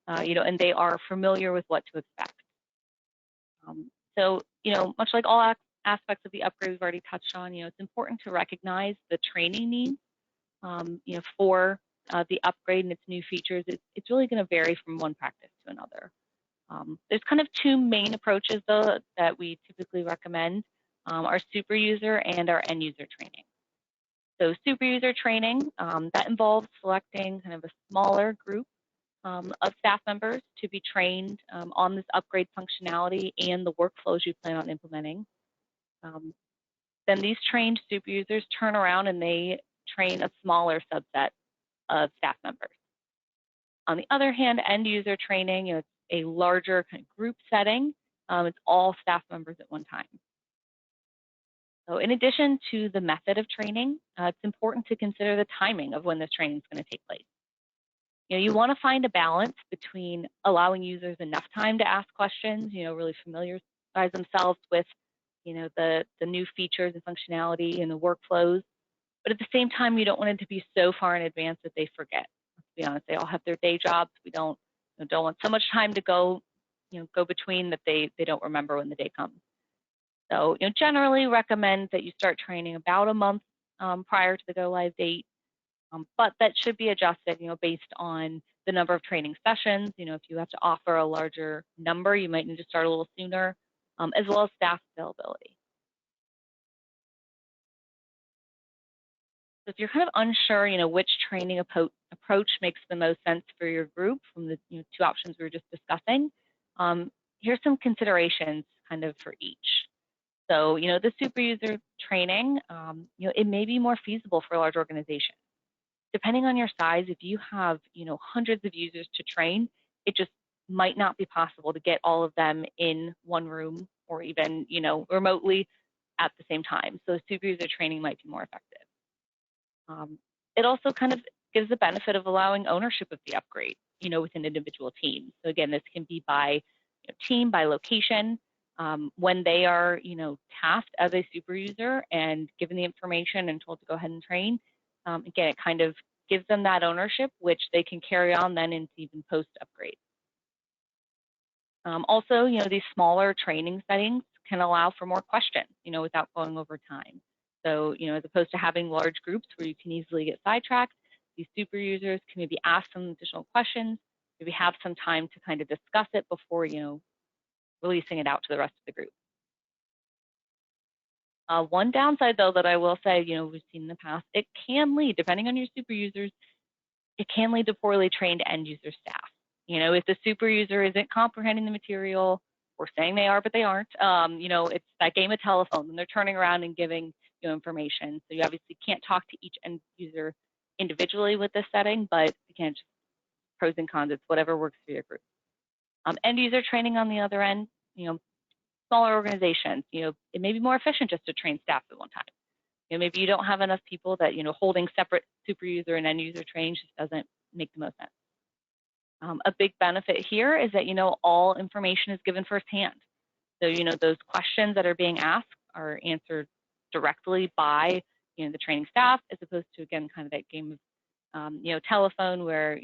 and they are familiar with what to expect. So much like all aspects of the upgrade we've already touched on, it's important to recognize the training needs, for the upgrade and its new features. It's really going to vary from one practice to another. There's kind of two main approaches, though, that we typically recommend, our super user and our end user training. So super user training, that involves selecting kind of a smaller group of staff members to be trained on this upgrade functionality and the workflows you plan on implementing. Then these trained super users turn around and they train a smaller subset of staff members. On the other hand, end user training, it's a larger kind of group setting. It's all staff members at one time. So in addition to the method of training, it's important to consider the timing of when this training is going to take place. You want to find a balance between allowing users enough time to ask questions, really familiarize themselves with, the new features and functionality and the workflows. But at the same time, you don't want it to be so far in advance that they forget. Let's be honest, they all have their day jobs. We don't want so much time to go between that they don't remember when the day comes. So, generally recommend that you start training about a month prior to the go live date. But that should be adjusted, based on the number of training sessions. If you have to offer a larger number, you might need to start a little sooner, as well as staff availability. So if you're kind of unsure, which training approach makes the most sense for your group from the two options we were just discussing, here's some considerations kind of for each. So, the super user training, it may be more feasible for a large organization. Depending on your size, if you have, hundreds of users to train, it just might not be possible to get all of them in one room or even, remotely at the same time. So super user training might be more effective. It also kind of gives the benefit of allowing ownership of the upgrade, within individual teams. So again, this can be by team, by location. When they are, tasked as a super user and given the information and told to go ahead and train, again, it kind of gives them that ownership, which they can carry on then into even post-upgrade. Also, these smaller training settings can allow for more questions, without going over time. So, as opposed to having large groups where you can easily get sidetracked, these super users can maybe ask some additional questions, maybe have some time to kind of discuss it before, releasing it out to the rest of the group. One downside, though, that I will say, we've seen in the past, it can lead, depending on your super users, it can lead to poorly trained end user staff. If the super user isn't comprehending the material, or saying they are, but they aren't, it's that game of telephone, and they're turning around and giving information. So you obviously can't talk to each end user individually with this setting, but again, just pros and cons, it's whatever works for your group. End user training on the other end, smaller organizations, it may be more efficient just to train staff at one time. Maybe you don't have enough people that, holding separate super user and end user training just doesn't make the most sense. A big benefit here is that, all information is given firsthand. So, those questions that are being asked are answered directly by, the training staff, as opposed to, again, kind of that game of, telephone where,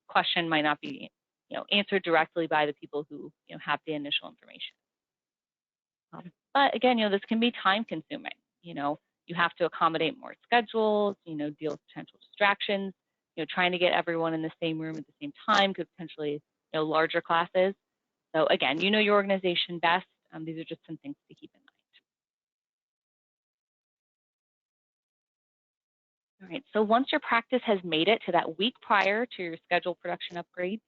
question might not be, answered directly by the people who, have the initial information. But again, this can be time consuming. You have to accommodate more schedules, deal with potential distractions, trying to get everyone in the same room at the same time could potentially, larger classes. So again, your organization best. These are just some things to keep in mind. All right, so once your practice has made it to that week prior to your scheduled production upgrade,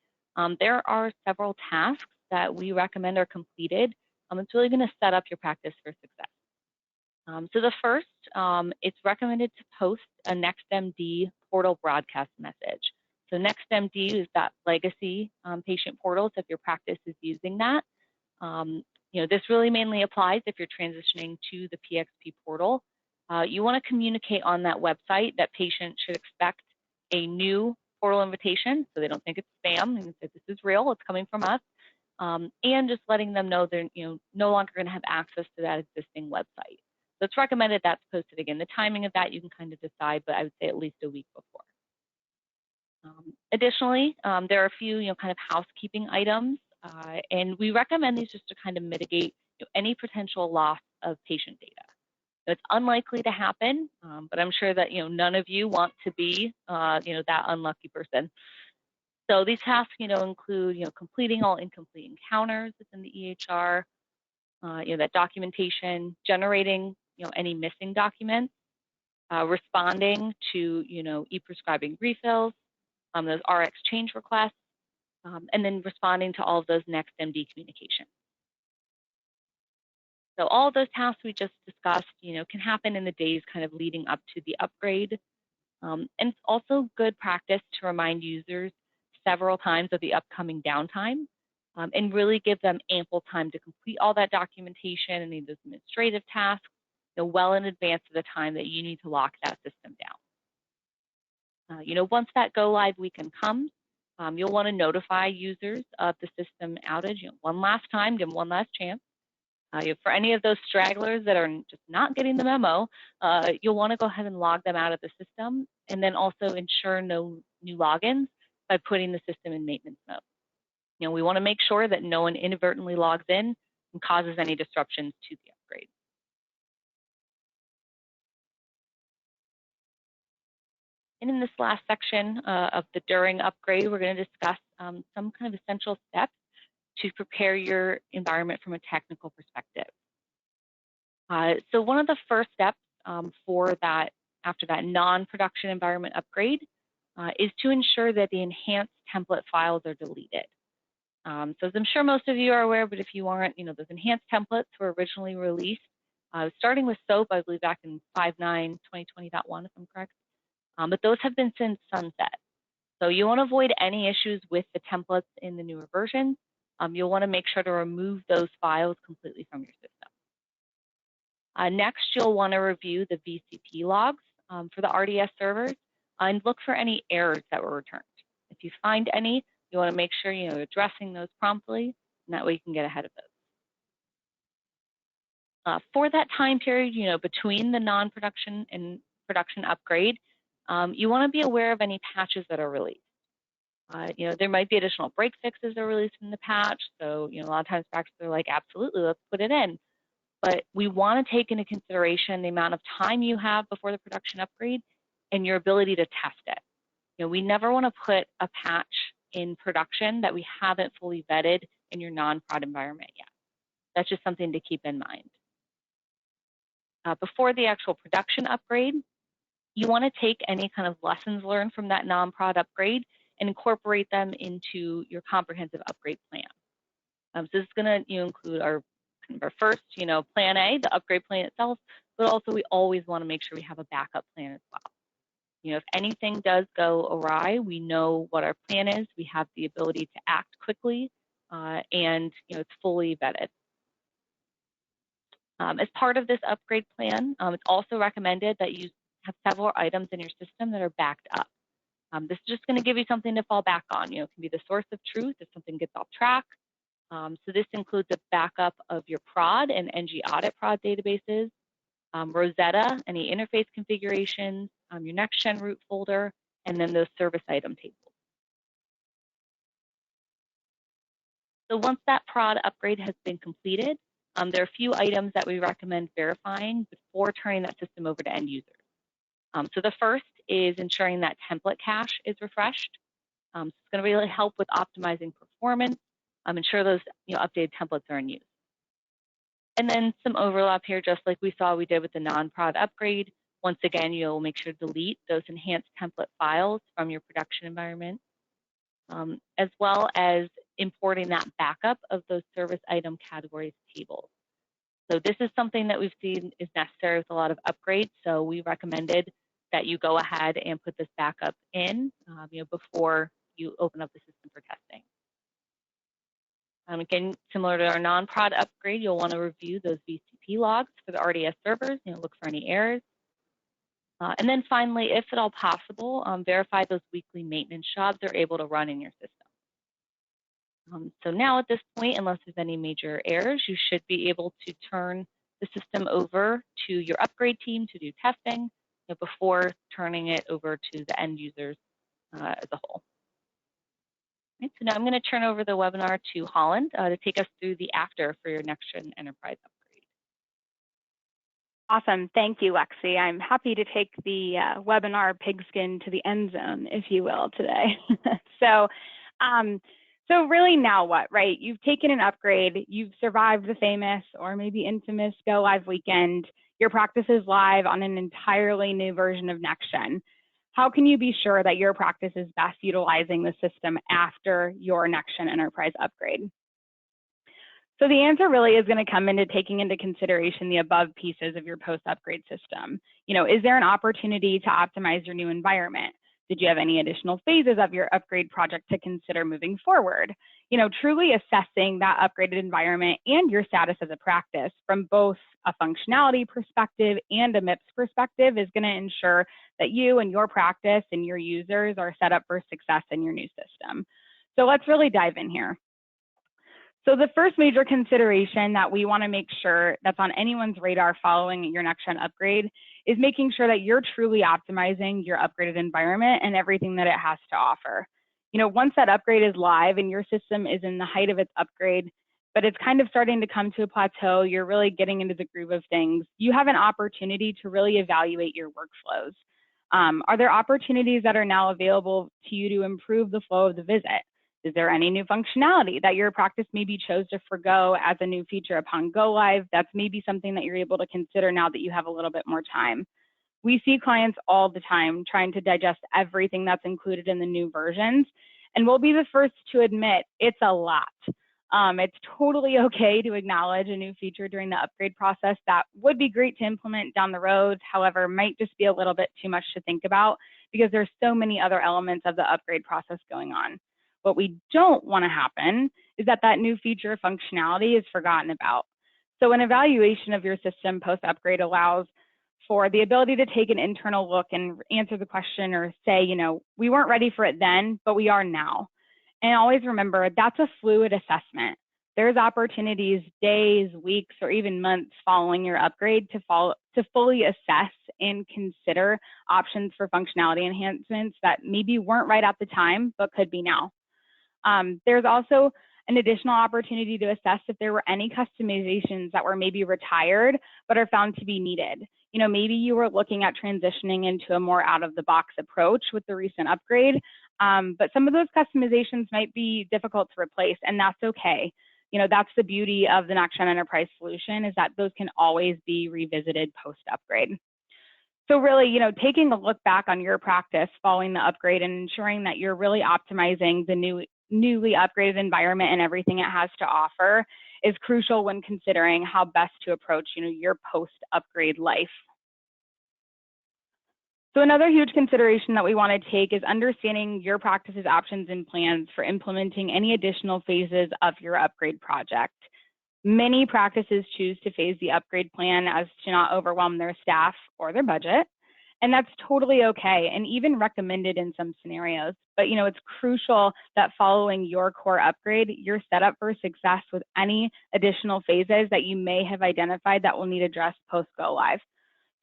there are several tasks that we recommend are completed. It's really going to set up your practice for success. So the first, it's recommended to post a NextMD portal broadcast message. So NextMD is that legacy patient portal, so if your practice is using that. This really mainly applies if you're transitioning to the PXP portal. You want to communicate on that website that patients should expect a new portal invitation so they don't think it's spam and say this is real, it's coming from us. And just letting them know they're no longer going to have access to that existing website. So it's recommended that's posted again. The timing of that you can kind of decide, but I would say at least a week before. Additionally, there are a few kind of housekeeping items, and we recommend these just to kind of mitigate any potential loss of patient data. So it's unlikely to happen, but I'm sure that none of you want to be that unlucky person. So these tasks include completing all incomplete encounters within the EHR, that documentation, generating any missing documents, responding to e-prescribing refills, those RX change requests, and then responding to all of those NextMD communications. So all of those tasks we just discussed, can happen in the days kind of leading up to the upgrade. And it's also good practice to remind users several times of the upcoming downtime and really give them ample time to complete all that documentation and those administrative tasks well in advance of the time that you need to lock that system down. Once that go live weekend comes, you'll want to notify users of the system outage one last time, give them one last chance. For any of those stragglers that are just not getting the memo, you'll want to go ahead and log them out of the system and then also ensure no new logins by putting the system in maintenance mode. We want to make sure that no one inadvertently logs in and causes any disruptions to the upgrade. And in this last section of the during upgrade, we're going to discuss some kind of essential steps to prepare your environment from a technical perspective. So one of the first steps for that, after that non-production environment upgrade, is to ensure that the enhanced template files are deleted. So as I'm sure most of you are aware, but if you aren't, those enhanced templates were originally released, starting with SOAP, I believe back in 5.9, 2020.1, if I'm correct. But those have been since sunset. So you want to avoid any issues with the templates in the newer versions. You'll want to make sure to remove those files completely from your system. Next, you'll want to review the VCP logs for the RDS servers and look for any errors that were returned. If you find any, you want to make sure you're addressing those promptly, and that way you can get ahead of those. For that time period, between the non-production and production upgrade, you want to be aware of any patches that are released. There might be additional break fixes that are released in the patch. So, a lot of times practices are like, absolutely, let's put it in. But we want to take into consideration the amount of time you have before the production upgrade and your ability to test it. We never want to put a patch in production that we haven't fully vetted in your non-prod environment yet. That's just something to keep in mind. Before the actual production upgrade, you want to take any kind of lessons learned from that non-prod upgrade and incorporate them into your comprehensive upgrade plan. So this is going to include our first, plan A, the upgrade plan itself, but also we always want to make sure we have a backup plan as well. If anything does go awry, we know what our plan is. We have the ability to act quickly, and it's fully vetted. As part of this upgrade plan, it's also recommended that you have several items in your system that are backed up. This is just going to give you something to fall back on. It can be the source of truth if something gets off track. So this includes a backup of your prod and NG audit prod databases, Rosetta, any interface configurations, your NextGen root folder, and then those service item tables. So once that prod upgrade has been completed, there are a few items that we recommend verifying before turning that system over to end users. So the first is ensuring that template cache is refreshed. So it's going to really help with optimizing performance, ensure those updated templates are in use. And then some overlap here, just like we saw we did with the non-prod upgrade. Once again, you'll make sure to delete those enhanced template files from your production environment, as well as importing that backup of those service item categories tables. So this is something that we've seen is necessary with a lot of upgrades. So we recommended that you go ahead and put this backup in before you open up the system for testing. Again, similar to our non-prod upgrade, you'll want to review those VCP logs for the RDS servers, look for any errors. And then finally, if at all possible, verify those weekly maintenance jobs are able to run in your system. So now at this point, unless there's any major errors, you should be able to turn the system over to your upgrade team to do testing before turning it over to the end users as a whole. Right, so now I'm going to turn over the webinar to Holland to take us through the after for your NextGen Enterprise Upgrade. Awesome. Thank you, Lexi. I'm happy to take the webinar pigskin to the end zone, if you will, today. So really now what, right? You've taken an upgrade, you've survived the famous or maybe infamous go live weekend, your practice is live on an entirely new version of NextGen. How can you be sure that your practice is best utilizing the system after your NextGen Enterprise upgrade? So the answer really is going to come into taking into consideration the above pieces of your post-upgrade system. Is there an opportunity to optimize your new environment? Did you have any additional phases of your upgrade project to consider moving forward? Truly assessing that upgraded environment and your status as a practice from both a functionality perspective and a MIPS perspective is going to ensure that you and your practice and your users are set up for success in your new system. So let's really dive in here. So the first major consideration that we want to make sure that's on anyone's radar following your NextGen upgrade is making sure that you're truly optimizing your upgraded environment and everything that it has to offer. Once that upgrade is live and your system is in the height of its upgrade, but it's kind of starting to come to a plateau, you're really getting into the groove of things, you have an opportunity to really evaluate your workflows. Are there opportunities that are now available to you to improve the flow of the visit? Is there any new functionality that your practice maybe chose to forgo as a new feature upon go live? That's maybe something that you're able to consider now that you have a little bit more time. We see clients all the time trying to digest everything that's included in the new versions, and we'll be the first to admit it's a lot. It's totally okay to acknowledge a new feature during the upgrade process that would be great to implement down the road, however, might just be a little bit too much to think about because there's so many other elements of the upgrade process going on. What we don't want to happen is that new feature functionality is forgotten about. So an evaluation of your system post-upgrade allows for the ability to take an internal look and answer the question or say, we weren't ready for it then, but we are now. And always remember, that's a fluid assessment. There's opportunities days, weeks, or even months following your upgrade to fully assess and consider options for functionality enhancements that maybe weren't right at the time, but could be now. There's also an additional opportunity to assess if there were any customizations that were maybe retired, but are found to be needed. Maybe you were looking at transitioning into a more out-of-the-box approach with the recent upgrade, but some of those customizations might be difficult to replace, and that's okay. That's the beauty of the NextGen Enterprise solution, is that those can always be revisited post-upgrade. So really, taking a look back on your practice following the upgrade and ensuring that you're really optimizing the newly upgraded environment and everything it has to offer is crucial when considering how best to approach, your post-upgrade life. So another huge consideration that we want to take is understanding your practice's options and plans for implementing any additional phases of your upgrade project. Many practices choose to phase the upgrade plan as to not overwhelm their staff or their budget. And that's totally okay and even recommended in some scenarios. But it's crucial that following your core upgrade, you're set up for success with any additional phases that you may have identified that will need addressed post go live.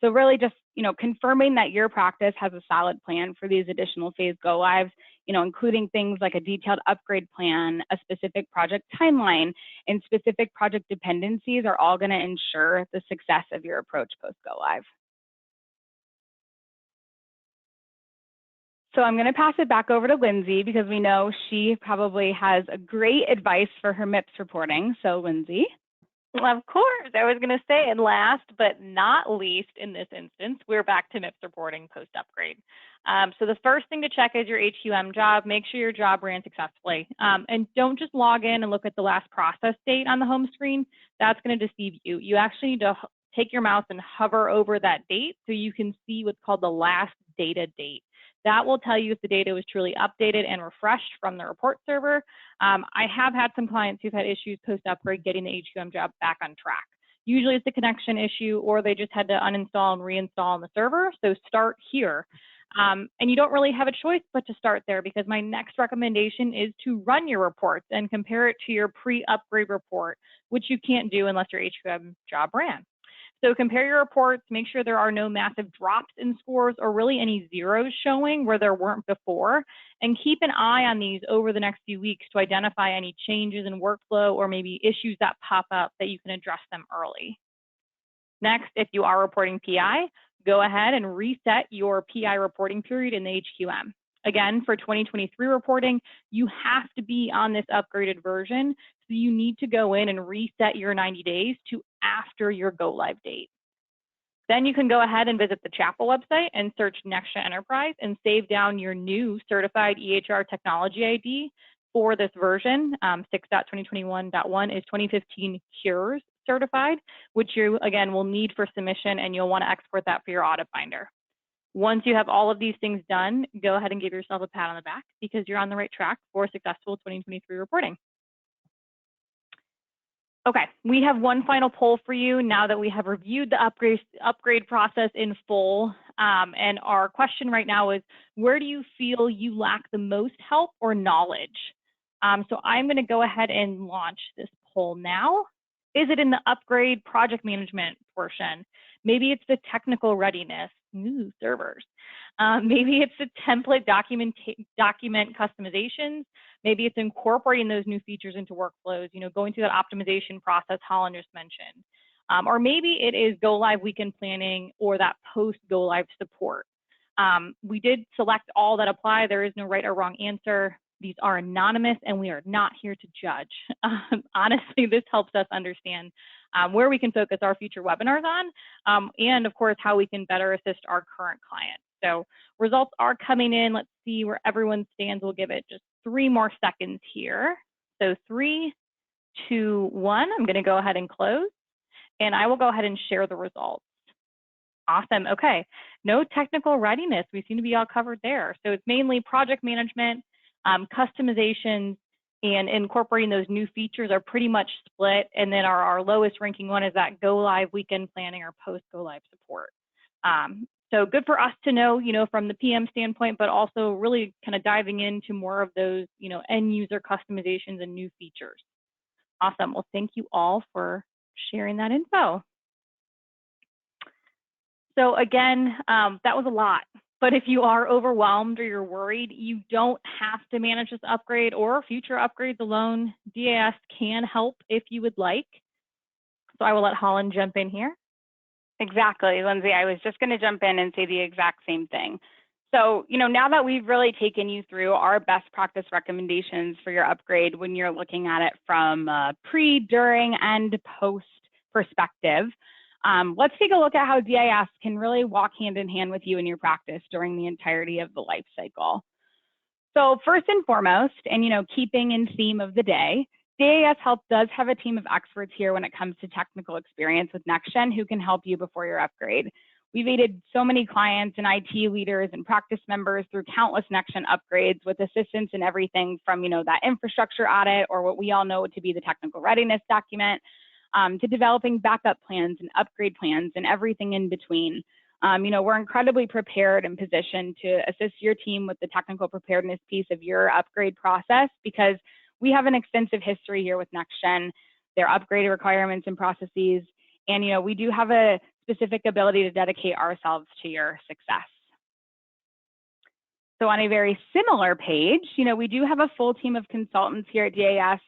So really just, confirming that your practice has a solid plan for these additional phase go lives, including things like a detailed upgrade plan, a specific project timeline, and specific project dependencies are all going to ensure the success of your approach post go live. So I'm going to pass it back over to Lindsay because we know she probably has a great advice for her MIPS reporting. So Lindsay. Of course, I was going to say, and last but not least in this instance, we're back to MIPS reporting post-upgrade. So the first thing to check is your HQM job. Make sure your job ran successfully. And don't just log in and look at the last process date on the home screen. That's going to deceive you. You actually need to take your mouse and hover over that date so you can see what's called the last data date. That will tell you if the data was truly updated and refreshed from the report server. I have had some clients who've had issues post-upgrade getting the HQM job back on track. Usually it's a connection issue or they just had to uninstall and reinstall on the server, so start here. And you don't really have a choice but to start there because my next recommendation is to run your reports and compare it to your pre-upgrade report, which you can't do unless your HQM job ran. So compare your reports, make sure there are no massive drops in scores or really any zeros showing where there weren't before, and keep an eye on these over the next few weeks to identify any changes in workflow or maybe issues that pop up that you can address them early. Next, if you are reporting PI, go ahead and reset your PI reporting period in the HQM. Again, for 2023 reporting, you have to be on this upgraded version, so you need to go in and reset your 90 days to after your go live date. Then you can go ahead and visit the Chapel website and search NextGen Enterprise and save down your new certified EHR technology ID for this version. 6.2021.1 is 2015 Cures certified, which you, again, will need for submission, and you'll want to export that for your audit binder. Once you have all of these things done, go ahead and give yourself a pat on the back because you're on the right track for successful 2023 reporting. Okay, we have one final poll for you now that we have reviewed the upgrade process in full. And our question right now is, where do you feel you lack the most help or knowledge? So I'm going to go ahead and launch this poll now. Is it in the upgrade project management portion? Maybe it's the technical readiness, servers. Maybe it's the template document customizations. Maybe it's incorporating those new features into workflows, going through that optimization process Holland just mentioned. Or maybe it is go live weekend planning or that post go live support. We did select all that apply. There is no right or wrong answer. These are anonymous and we are not here to judge. Honestly, this helps us understand where we can focus our future webinars on, and of course, how we can better assist our current clients. So results are coming in. Let's see where everyone stands. We'll give it just 3 more seconds here. So 3, 2, 1, I'm gonna go ahead and close, and I will go ahead and share the results. Awesome, okay. No technical readiness, we seem to be all covered there. So it's mainly project management, customizations, and incorporating those new features are pretty much split. And then our lowest ranking one is that go live weekend planning or post go live support. So good for us to know, from the PM standpoint, but also really kind of diving into more of those, end user customizations and new features. Awesome. Well, thank you all for sharing that info. So again, that was a lot. But if you are overwhelmed or you're worried, you don't have to manage this upgrade or future upgrades alone. DAS can help if you would like. So I will let Holland jump in here. Exactly, Lindsay. I was just going to jump in and say the exact same thing. So, now that we've really taken you through our best practice recommendations for your upgrade when you're looking at it from a pre, during, and post perspective, let's take a look at how DIS can really walk hand in hand with you in your practice during the entirety of the life cycle. So first and foremost, and keeping in theme of the day, DIS Help does have a team of experts here when it comes to technical experience with NextGen who can help you before your upgrade. We've aided so many clients and IT leaders and practice members through countless NextGen upgrades with assistance in everything from that infrastructure audit or what we all know to be the technical readiness document, to developing backup plans and upgrade plans and everything in between. We're incredibly prepared and positioned to assist your team with the technical preparedness piece of your upgrade process because we have an extensive history here with NextGen, their upgrade requirements and processes, and we do have a specific ability to dedicate ourselves to your success. So on a very similar page, we do have a full team of consultants here at DAS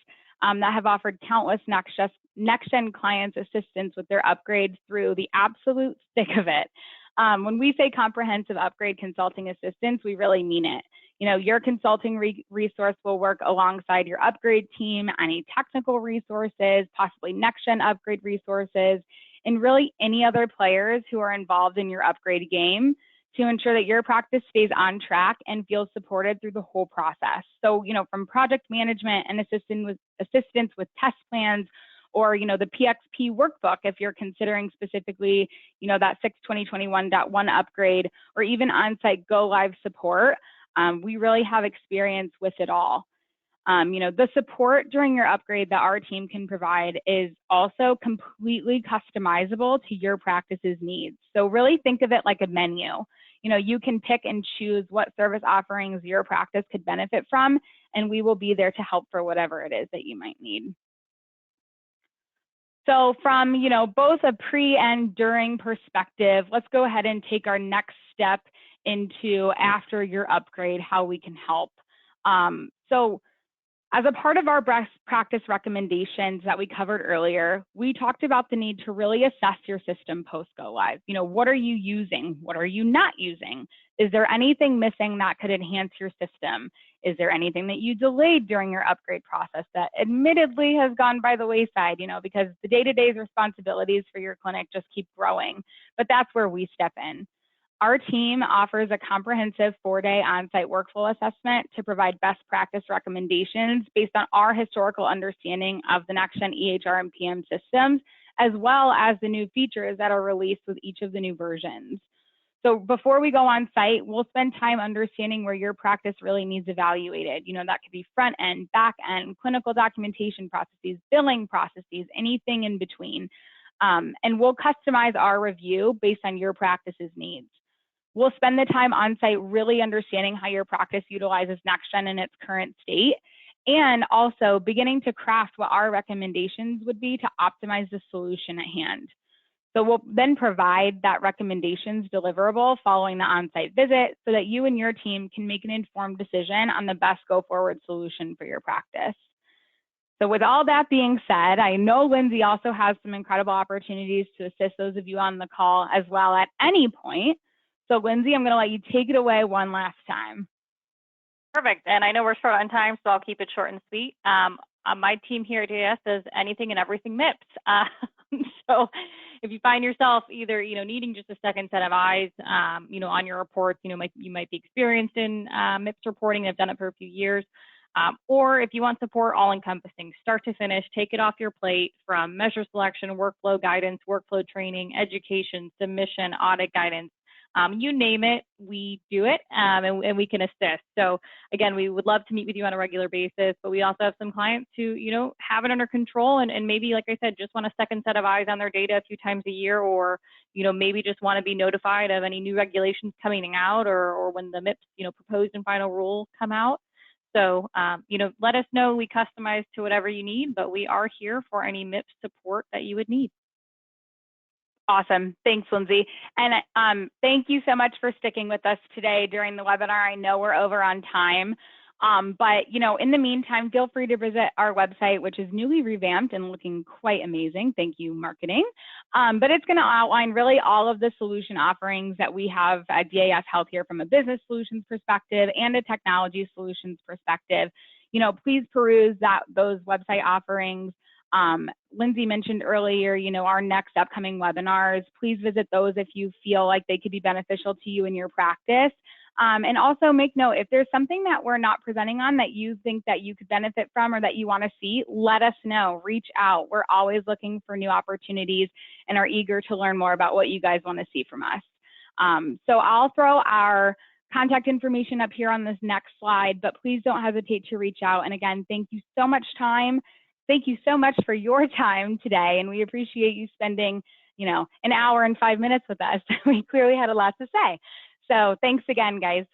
that have offered countless NextGen clients assistance with their upgrades through the absolute thick of it. When we say comprehensive upgrade consulting assistance, we really mean it. Your consulting resource will work alongside your upgrade team, any technical resources, possibly NextGen upgrade resources, and really any other players who are involved in your upgrade game to ensure that your practice stays on track and feels supported through the whole process. So, from project management and assistance with test plans, or the PXP workbook if you're considering specifically that 6/2021.1 upgrade, or even on-site go live support, we really have experience with it all. The support during your upgrade that our team can provide is also completely customizable to your practice's needs. So really think of it like a menu. You can pick and choose what service offerings your practice could benefit from, and we will be there to help for whatever it is that you might need. So from, both a pre and during perspective, let's go ahead and take our next step into after your upgrade, how we can help. So as a part of our best practice recommendations that we covered earlier, we talked about the need to really assess your system post go live. What are you using? What are you not using? Is there anything missing that could enhance your system? Is there anything that you delayed during your upgrade process that admittedly has gone by the wayside, because the day-to-day responsibilities for your clinic just keep growing, but that's where we step in. Our team offers a comprehensive 4-day on-site workflow assessment to provide best practice recommendations based on our historical understanding of the NextGen EHR and PM systems, as well as the new features that are released with each of the new versions. So before we go on site, we'll spend time understanding where your practice really needs evaluated. That could be front end, back end, clinical documentation processes, billing processes, anything in between. And we'll customize our review based on your practice's needs. We'll spend the time on site really understanding how your practice utilizes NextGen in its current state, and also beginning to craft what our recommendations would be to optimize the solution at hand. So we'll then provide that recommendations deliverable following the on-site visit so that you and your team can make an informed decision on the best go-forward solution for your practice. So with all that being said, I know Lindsay also has some incredible opportunities to assist those of you on the call as well at any point. So Lindsay, I'm going to let you take it away one last time. Perfect. And I know we're short on time, so I'll keep it short and sweet. My team here at DAS does anything and everything MIPS. So if you find yourself either, needing just a second set of eyes, on your reports, you might be experienced in MIPS reporting, have done it for a few years, or if you want support all encompassing, start to finish, take it off your plate from measure selection, workflow guidance, workflow training, education, submission, audit guidance. You name it, we do it, and we can assist. So again, we would love to meet with you on a regular basis, but we also have some clients who, have it under control and maybe, like I said, just want a second set of eyes on their data a few times a year, or, maybe just want to be notified of any new regulations coming out or when the MIPS, proposed and final rules come out. So, let us know. We customize to whatever you need, but we are here for any MIPS support that you would need. Awesome. Thanks, Lindsay. And thank you so much for sticking with us today during the webinar. I know we're over on time, but in the meantime, feel free to visit our website, which is newly revamped and looking quite amazing. Thank you, marketing. But it's going to outline really all of the solution offerings that we have at DAS Health here from a business solutions perspective and a technology solutions perspective. Please peruse those website offerings. Lindsay mentioned earlier, our next upcoming webinars. Please visit those if you feel like they could be beneficial to you in your practice. And also make note, if there's something that we're not presenting on that you think that you could benefit from or that you want to see, let us know, reach out. We're always looking for new opportunities and are eager to learn more about what you guys want to see from us. So I'll throw our contact information up here on this next slide, but please don't hesitate to reach out. And again, thank you so much for your time today, and we appreciate you spending you know, an hour and 5 minutes with us. We clearly had a lot to say. So thanks again, guys.